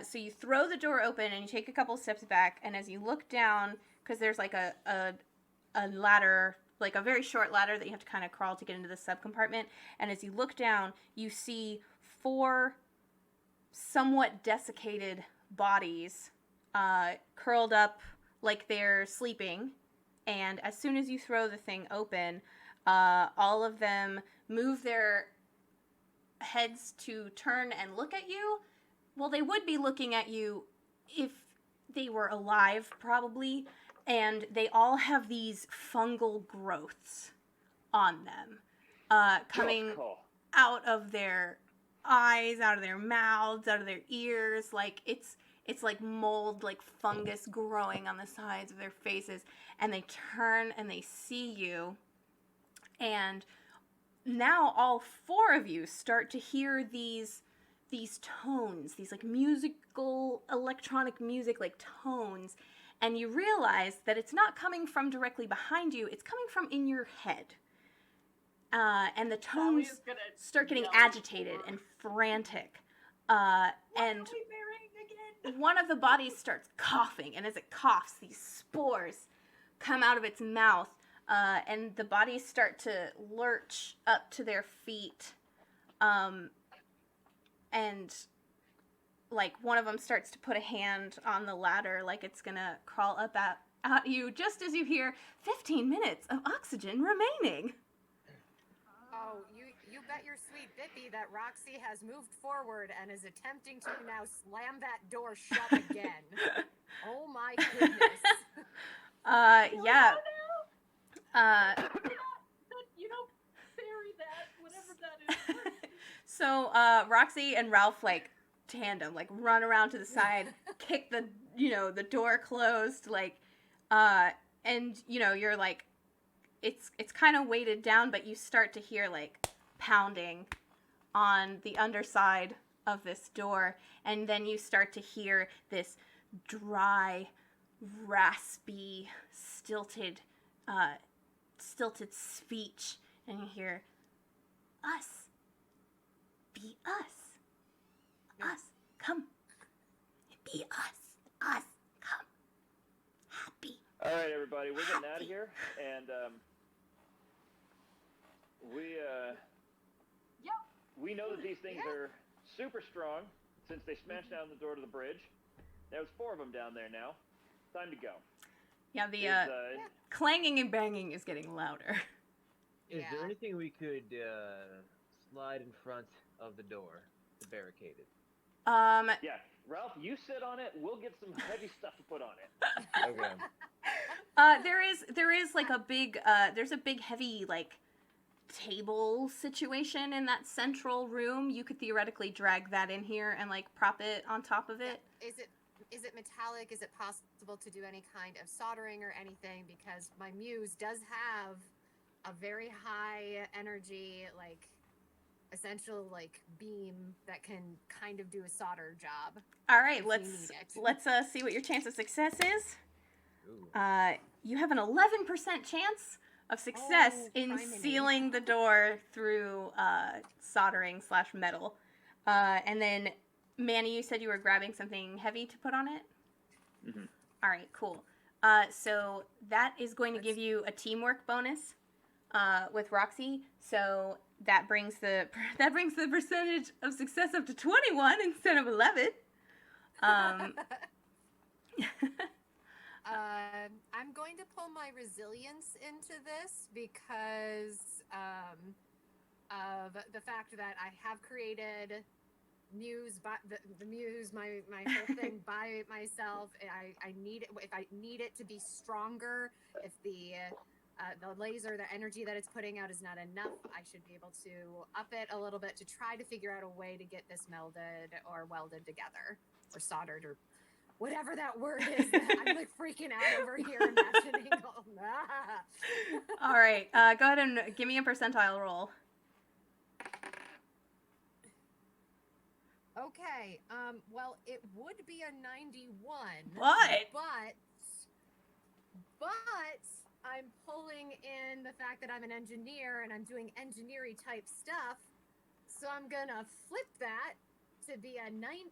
So you throw the door open and you take a couple steps back, and as you look down, because there's like a ladder, like a very short ladder that you have to kind of crawl to get into the subcompartment, and as you look down, you see 4 somewhat desiccated bodies curled up like they're sleeping, and as soon as you throw the thing open, all of them move their heads to turn and look at you. Well, they would be looking at you if they were alive, probably, and they all have these fungal growths on them, coming out of their eyes, out of their mouths, out of their ears. Like it's like mold, like fungus growing on the sides of their faces, and they turn and they see you, and now all 4 of you start to hear these tones, these like musical electronic music like tones, and you realize that it's not coming from directly behind you, it's coming from in your head. And the tones start getting agitated and frantic. And one of the bodies starts coughing, and as it coughs, these spores come out of its mouth. And the bodies start to lurch up to their feet, and like one of them starts to put a hand on the ladder like it's gonna crawl up at you, just as you hear 15 minutes of oxygen remaining. oh, you bet your sweet bippy that Roxy has moved forward and is attempting to now slam that door shut again. Oh my goodness. Yeah. You don't bury that, whatever that is. So Roxy and Ralph like tandem, like run around to the side, kick the the door closed, like and you're like it's kind of weighted down, but you start to hear like pounding on the underside of this door, and then you start to hear this dry, raspy, stilted speech, and you hear us. Be us, come, be us, come, happy. All right, everybody, we're getting out of here, and we know that these things are super strong since they smashed down the door to the bridge. There's 4 of them down there now. Time to go. Yeah, the clanging and banging is getting louder. Is there anything we could slide in front of the door to barricade it? Yeah, Ralph, you sit on it. We'll get some heavy stuff to put on it. Okay. There is like a big there's a big heavy like table situation in that central room. You could theoretically drag that in here and like prop it on top of it. Is it metallic? Is it possible to do any kind of soldering or anything? Because my muse does have a very high energy, like essential like beam that can kind of do a solder job. All right, let's see what your chance of success is. Ooh. You have an 11% chance of success in criminy. sealing the door through soldering / metal. And then, Manny, you said you were grabbing something heavy to put on it? Mm-hmm. All right, cool. So that is going to give you a teamwork bonus with Roxy. So that brings the percentage of success up to 21 instead of 11. I'm going to pull my resilience into this because of the fact that I have created Muse, the Muse, my whole thing by myself. I need it. If I need it to be stronger, if the laser, the energy that it's putting out is not enough, I should be able to up it a little bit to try to figure out a way to get this melded or welded together or soldered or whatever that word is. I'm like freaking out over here imagining. All right, go ahead and give me a percentile roll. Okay, well, it would be a 91. What? But I'm pulling in the fact that I'm an engineer and I'm doing engineering type stuff, so I'm gonna flip that to be a 19.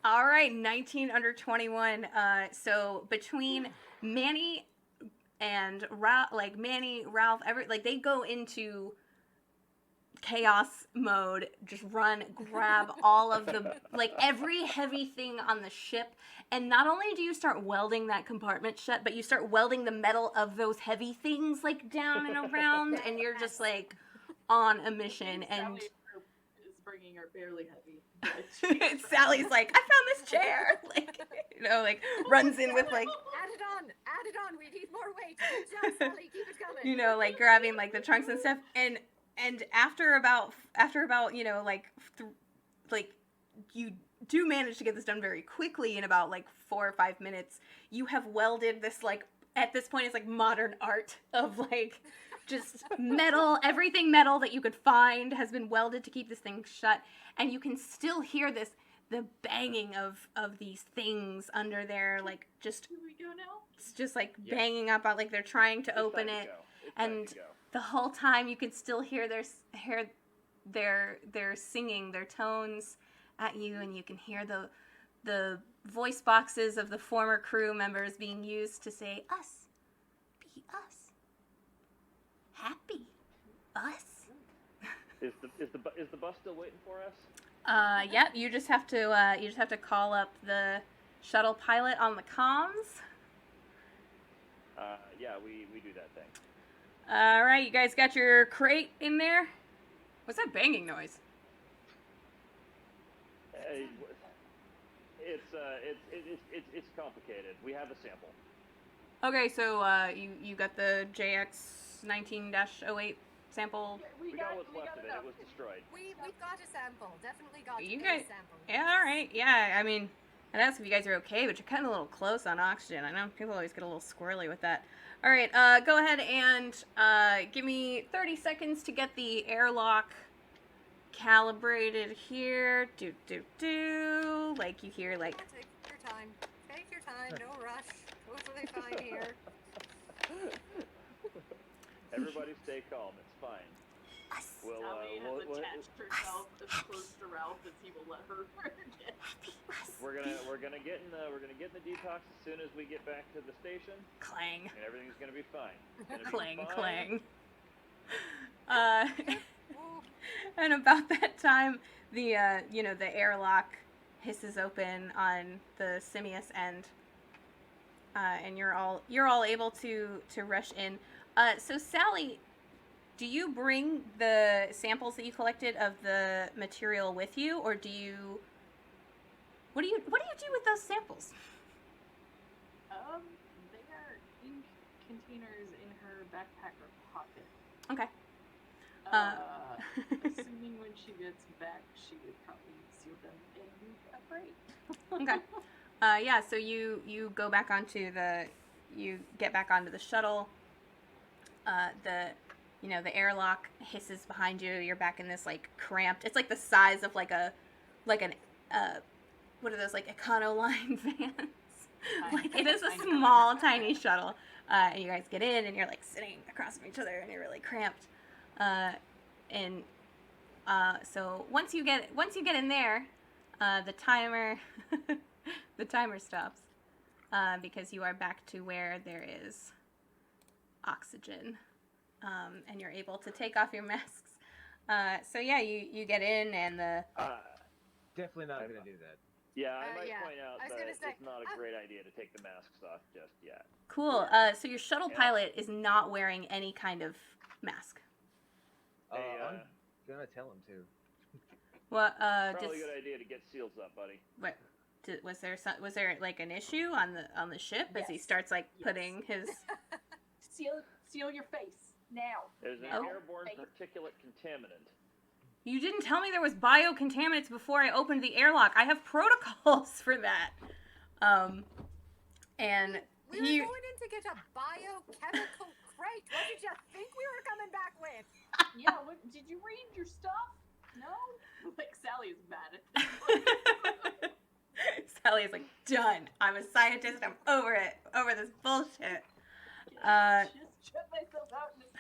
All right, 19 under 21. So between Manny and Ralph, they go into chaos mode, just run, grab all of the, every heavy thing on the ship, and not only do you start welding that compartment shut, but you start welding the metal of those heavy things, down and around, and you're just, on a mission, and... Sally is bringing her barely heavy. Sally's like, I found this chair! Runs in with, Add it on, we need more weight. Good job, Sally, keep it coming. Grabbing, the trunks and stuff, and after about you do manage to get this done very quickly in about 4 or 5 minutes. You have welded this at this point it's modern art of just metal, everything metal that you could find has been welded to keep this thing shut, and you can still hear the banging of these things under there, just Here we go now. it's just banging up out they're trying to open it, and the whole time you can still hear their singing their tones at you, and you can hear the voice boxes of the former crew members being used to say, us, be us, happy, us. Is the bus still waiting for us? Yep, you just have to call up the shuttle pilot on the comms. Yeah, we do that thing. All right, you guys got your crate in there? What's that banging noise? It's complicated. We have a sample. Okay, so you got the JX 19-08 sample. We got what's left of it. enough. It was destroyed. We've got a sample. Definitely got You a guys, sample. yeah, all right, yeah. I mean, I'd ask if you guys are okay, but you're kind of a little close on oxygen. I know people always get a little squirrely with that. All right, go ahead and give me 30 seconds to get the airlock calibrated here. Do. You hear Take your time. Take your time. No rush. Totally fine here. Everybody stay calm. It's fine. We'll, Sally has attached herself as close to Ralph as he will let her get. We're gonna get in the detox as soon as we get back to the station. Clang. And everything's gonna be fine. Clang. And about that time, the airlock hisses open on the Simius end, and you're all able to rush in. So Sally, do you bring the samples that you collected of the material with you, or do you? What do you do with those samples? They are ink containers in her backpack or pocket. Okay. Assuming when she gets back, she would probably seal them in a crate. Okay. Yeah. So you go back you get back onto the shuttle. The airlock hisses behind you. You're back in this cramped. It's the size of what are those Econoline vans? It is a small, tiny shuttle. And you guys get in, and you're sitting across from each other, and you're really cramped. So once you get in there, the timer stops. because you are back to where there is oxygen, and you're able to take off your masks. So yeah, you get in, and the Definitely not going to do that. Yeah, I might yeah. point out I was that gonna say, it's not a great idea to take the masks off just yet. cool. So your shuttle pilot is not wearing any kind of mask. Hey, I'm going to tell him to. Well, probably a good idea to get seals up, buddy. What? Was there like an issue on the ship as he Yes. starts like Yes. putting his? Seal your face now. There's an Oh. airborne particulate contaminant. You didn't tell me there was biocontaminants before I opened the airlock. I have protocols for that. And We were going in to get a biochemical crate. What did you think we were coming back with? Yeah, did you read your stuff? No? Like, Sally is mad at this. Sally is like, done. I'm a scientist. I'm over it. Over this bullshit. Just shut myself out in this.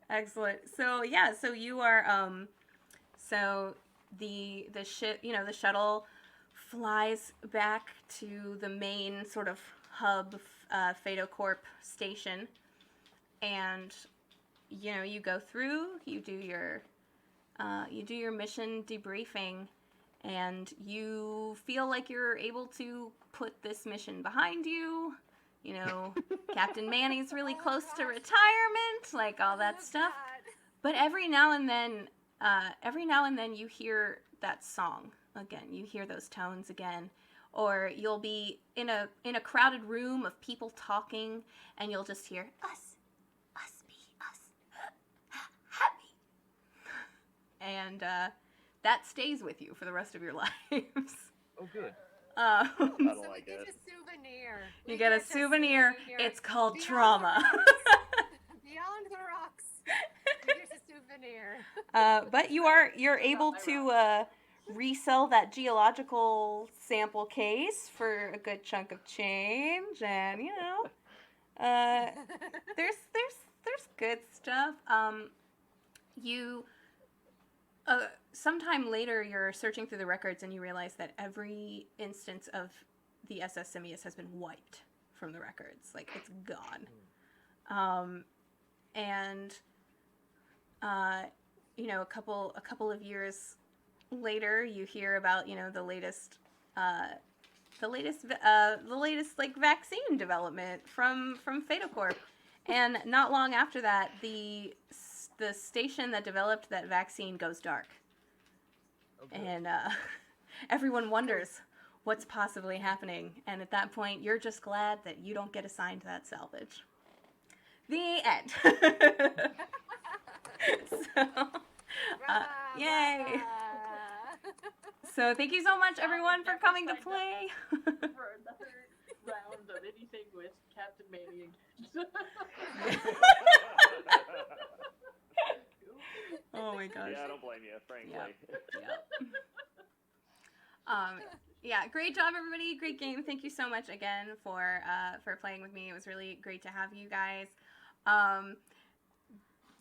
Excellent. So yeah, so you are so the ship, the shuttle flies back to the main sort of hub Phaedocorp station, and you go through, you do your mission debriefing, and you feel like you're able to put this mission behind you. Captain Manny's really close to retirement, like all that stuff. But every now and then you hear that song again. You hear those tones again, or you'll be in a crowded room of people talking, and you'll just hear us be us, happy, and that stays with you for the rest of your lives. Oh, good. I So don't we like get it. a souvenir. You get a souvenir. It's called Beyond trauma. the rocks. Beyond the rocks. You get a souvenir. But you're able to resell that geological sample case for a good chunk of change, and there's good stuff. Sometime later, you're searching through the records and you realize that every instance of the SS Simius has been wiped from the records. Like, it's gone. And a couple of years later, you hear about the latest like vaccine development from Phaedocorp. And not long after that, the station that developed that vaccine goes dark. Okay. And everyone wonders what's possibly happening. And at that point, you're just glad that you don't get assigned to that salvage. The end. Yay. So thank you so much, everyone, for coming to play. For another round of anything with Captain Manny again. Oh my gosh. Yeah, I don't blame you, frankly. Yeah, great job, everybody. Great game. Thank you so much again for playing with me. It was really great to have you guys.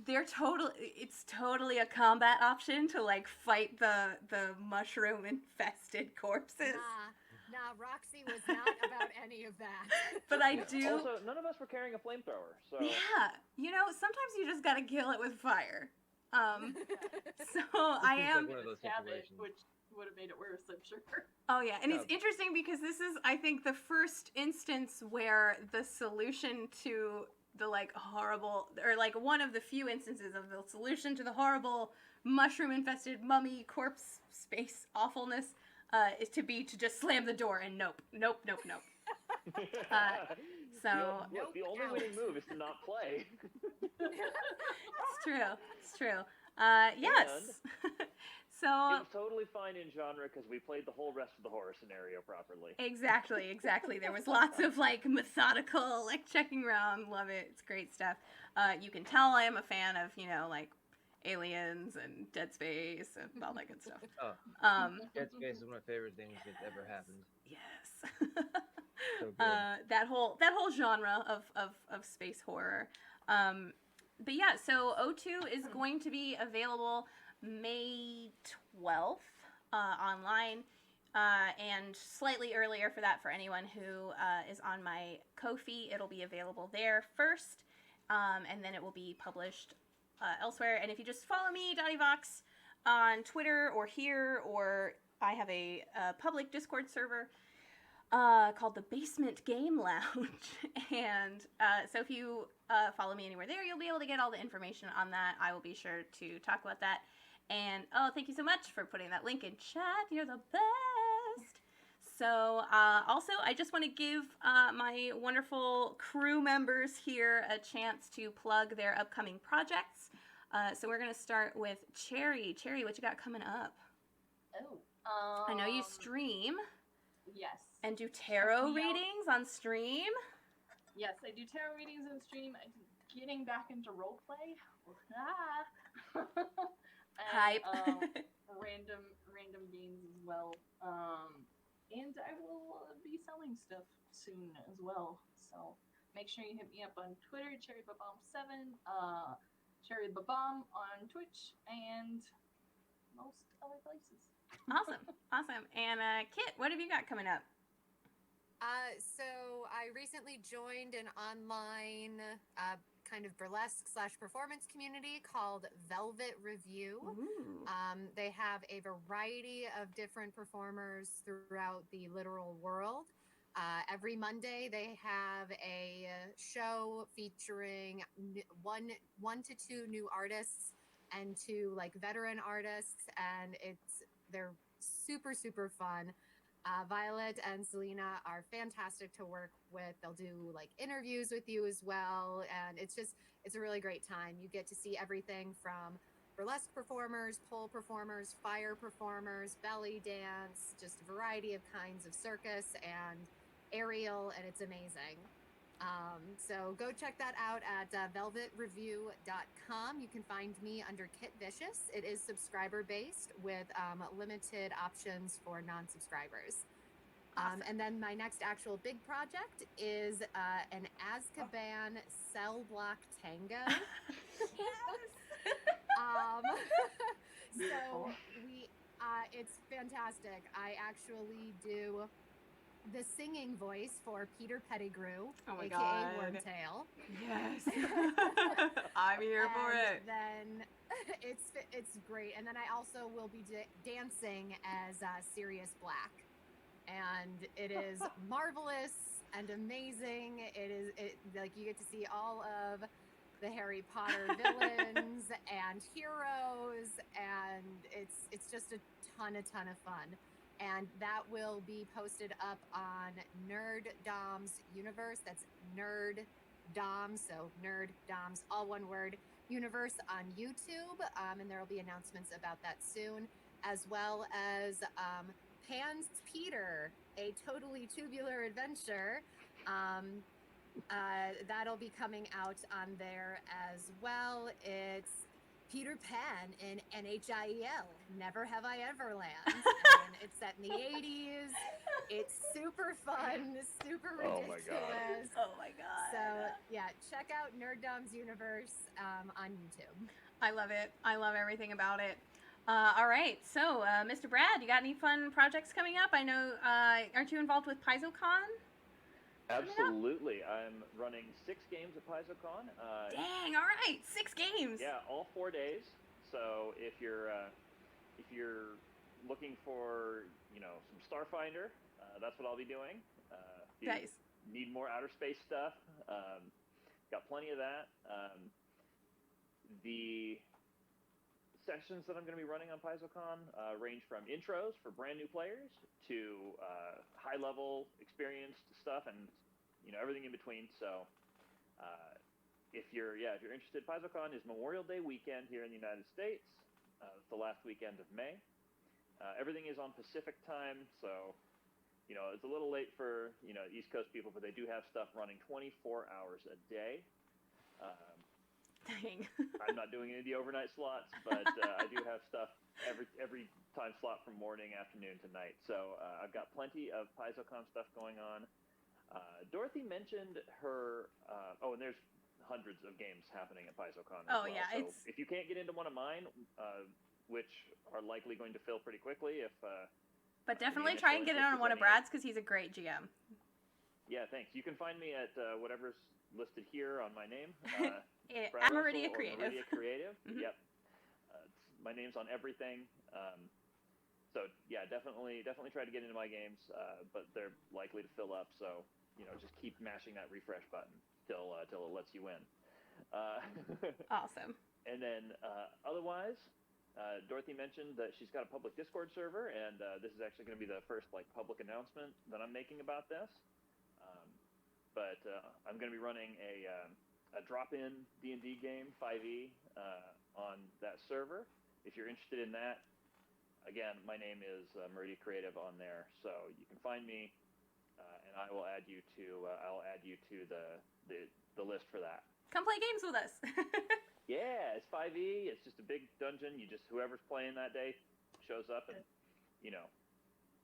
It's totally a combat option to like fight the mushroom infested corpses. Nah, Roxy was not about any of that. But I do. Also, none of us were carrying a flamethrower, so. Yeah, sometimes you just gotta kill it with fire. So I am. Like one of those situations. Which would have made it worse, I'm sure. Oh yeah, and it's interesting because this is, I think, the first instance where the solution to the horrible, or one of the few instances of the solution to the horrible mushroom-infested mummy corpse space awfulness is to just slam the door and nope. So the only winning move is to not play. It's true. Yes. So it's totally fine in genre because we played the whole rest of the horror scenario properly. Exactly. There was lots of methodical checking around. Love it. It's great stuff. You can tell I am a fan of Aliens and Dead Space and all that good stuff. Dead Space is one of my favorite things that's ever happened. Yes. So good. That whole genre of space horror. But yeah, so O2 is going to be available May 12th online. and slightly earlier for that for anyone who is on my Ko-fi. It'll be available there first, and then it will be published elsewhere. And if you just follow me, Dottie Vox, on Twitter or here, or I have a public Discord server called the Basement Game Lounge. And so if you follow me anywhere there, you'll be able to get all the information on that. I will be sure to talk about that. And thank you so much for putting that link in chat. You're the best. So also, I just want to give my wonderful crew members here a chance to plug their upcoming projects. So we're going to start with Cherry. Cherry, what you got coming up? Oh, I know you stream. Yes. And do tarot Check me out. readings on stream. Yes, I do tarot readings on stream. I'm getting back into roleplay. Hype. Random games as well. And I will be selling stuff soon as well. So make sure you hit me up on Twitter, CherryBobomb7, Cherry Bobomb on Twitch, and most other places. Awesome. And Kit, what have you got coming up? So I recently joined an online kind of burlesque / performance community called Velvet Review. Ooh. They have a variety of different performers throughout the literal world. Every Monday they have a show featuring one to two new artists and 2 like veteran artists, and they're super fun. Violet and Selena are fantastic to work with. They'll do like interviews with you as well, and it's a really great time. You get to see everything from burlesque performers, pole performers, fire performers, belly dance, just a variety of kinds of circus and aerial, and it's amazing. So go check that out at velvetreview.com. You can find me under Kit Vicious. It is subscriber based with limited options for non-subscribers. Awesome. And then my next actual big project is an Azkaban cell block tango. So it's fantastic. I actually do the singing voice for Peter Pettigrew, aka God. Wormtail. Yes. I'm here for it. Then it's great. And then I also will be dancing as Sirius Black, and it is marvelous and amazing. Like you get to see all of the Harry Potter villains and heroes, and it's just a ton of fun. And that will be posted up on Nerd Dom's Universe. That's Nerd Dom, so Nerd Dom's all one word universe on YouTube. And there will be announcements about that soon, as well as Pan's Peter, a totally tubular adventure. That'll be coming out on there as well. It's Peter Pan in NHIEL, Never Have I Ever Land. And it's set in the 80s. It's super fun, super ridiculous. Oh my god. So yeah, check out Nerd Dom's Universe on YouTube. I love it. I love everything about it. All right, so Mr. Brad, you got any fun projects coming up? I know, aren't you involved with PaizoCon? Absolutely. I'm running 6 games at PaizoCon. Dang, all right, 6 games. Yeah, all 4 days. So if you're looking for some Starfinder, that's what I'll be doing. If you Nice. need more outer space stuff, got plenty of that. The sessions that I'm going to be running on PaizoCon range from intros for brand new players to high-level experienced stuff, and everything in between. So if you're interested, PaizoCon is Memorial Day weekend here in the United States. It's the last weekend of May. Everything is on Pacific time, so it's a little late for East Coast people, but they do have stuff running 24 hours a day. Dang. I'm not doing any of the overnight slots, but I do have stuff every time slot from morning, afternoon to night. So I've got plenty of PaizoCon stuff going on. Dorothy mentioned her. And there's hundreds of games happening at PaizoCon. Oh, as well. yeah, So it's- if you can't get into one of mine, which are likely going to fill pretty quickly, if But definitely initial try and get it interest on is one of any- Brad's because he's a great GM. Yeah, thanks. You can find me at whatever's listed here on my name. Brad At Russell Meridia or Creative. Meridia Creative. Mhm. Yep. My name's on everything. So yeah, definitely try to get into my games, but they're likely to fill up. So just keep mashing that refresh button till it lets you in. Awesome. And then otherwise, Dorothy mentioned that she's got a public Discord server, and this is actually going to be the first public announcement that I'm making about this. But I'm going to be running a drop-in D&D game, 5e, on that server. If you're interested in that, again, my name is Meridia Creative on there, so you can find me, and I will add you to the list for that. Come play games with us. Yeah, it's 5e. It's just a big dungeon. Whoever's playing that day shows up and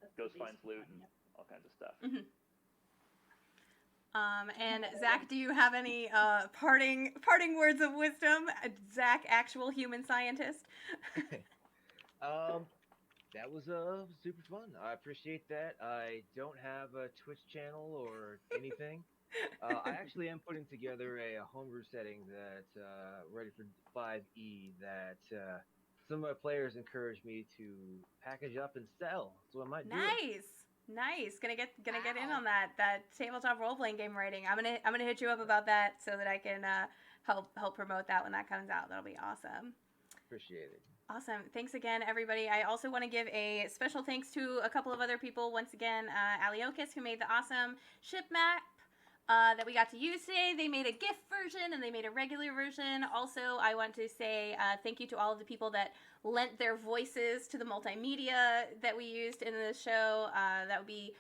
That's goes the finds basic loot one, and yep. all kinds of stuff. Mhm. And Zach, do you have any parting words of wisdom? Zach, actual human scientist. That was super fun. I appreciate that. I don't have a Twitch channel or anything. I actually am putting together a homebrew setting that's ready for 5e that some of my players encouraged me to package up and sell. So I might do it. Nice. Gonna get in Wow. on that tabletop role playing game writing. I'm gonna hit you up about that so that I can help promote that when that comes out. That'll be awesome. Appreciate it. Awesome. Thanks again, everybody. I also want to give a special thanks to a couple of other people. Once again, Aliokis, who made the awesome ship map that we got to use today. They made a GIF version and they made a regular version. Also, I want to say thank you to all of the people that lent their voices to the multimedia that we used in the show. That would be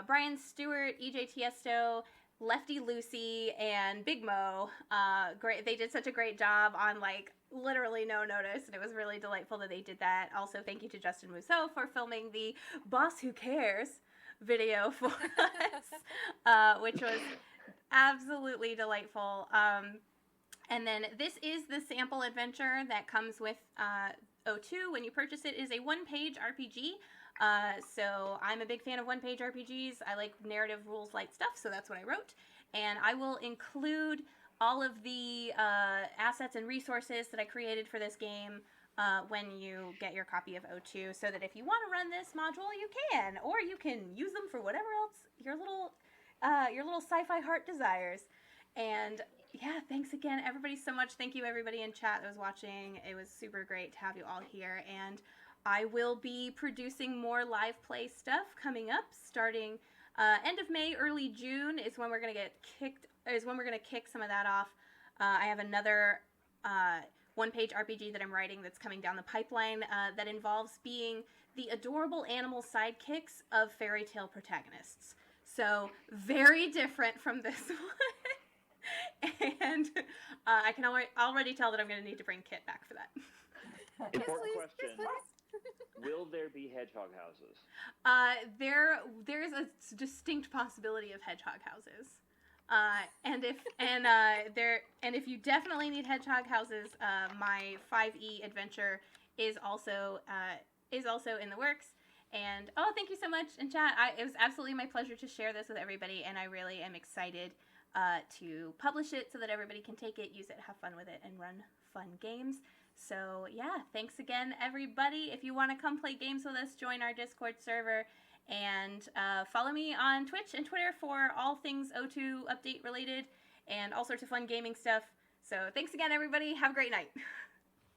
Brian Stewart, EJ Tiesto, Lefty Lucy, and Big Mo. Great. They did such a great job on literally no notice, and it was really delightful that they did that. Also, thank you to Justin Mousseau for filming the Boss Who Cares video for us, which was absolutely delightful. And then this is the sample adventure that comes with O2 when you purchase it. It is a one-page RPG. So I'm a big fan of one-page RPGs. I like narrative rules light stuff, so that's what I wrote. And I will include all of the assets and resources that I created for this game when you get your copy of O2, so that if you want to run this module, you can, or you can use them for whatever else your little sci-fi heart desires. And yeah, thanks again, everybody, so much. Thank you, everybody in chat that was watching. It was super great to have you all here, and I will be producing more live play stuff coming up, starting end of May, early June is when we're gonna kick some of that off. I have another one-page RPG that I'm writing that's coming down the pipeline that involves being the adorable animal sidekicks of fairy tale protagonists. So very different from this one. And I can already tell that I'm going to need to bring Kit back for that. Important please, question. yes, please. Will there be hedgehog houses? There's a distinct possibility of hedgehog houses. And if you definitely need hedgehog houses, my 5e adventure is also in the works. And thank you so much in chat. It was absolutely my pleasure to share this with everybody, and I really am excited to publish it so that everybody can take it, use it, have fun with it, and run fun games. So yeah, thanks again, everybody. If you want to come play games with us, join our Discord server, and follow me on Twitch and Twitter for all things O2 update related and all sorts of fun gaming stuff. So thanks again, everybody. Have a great night.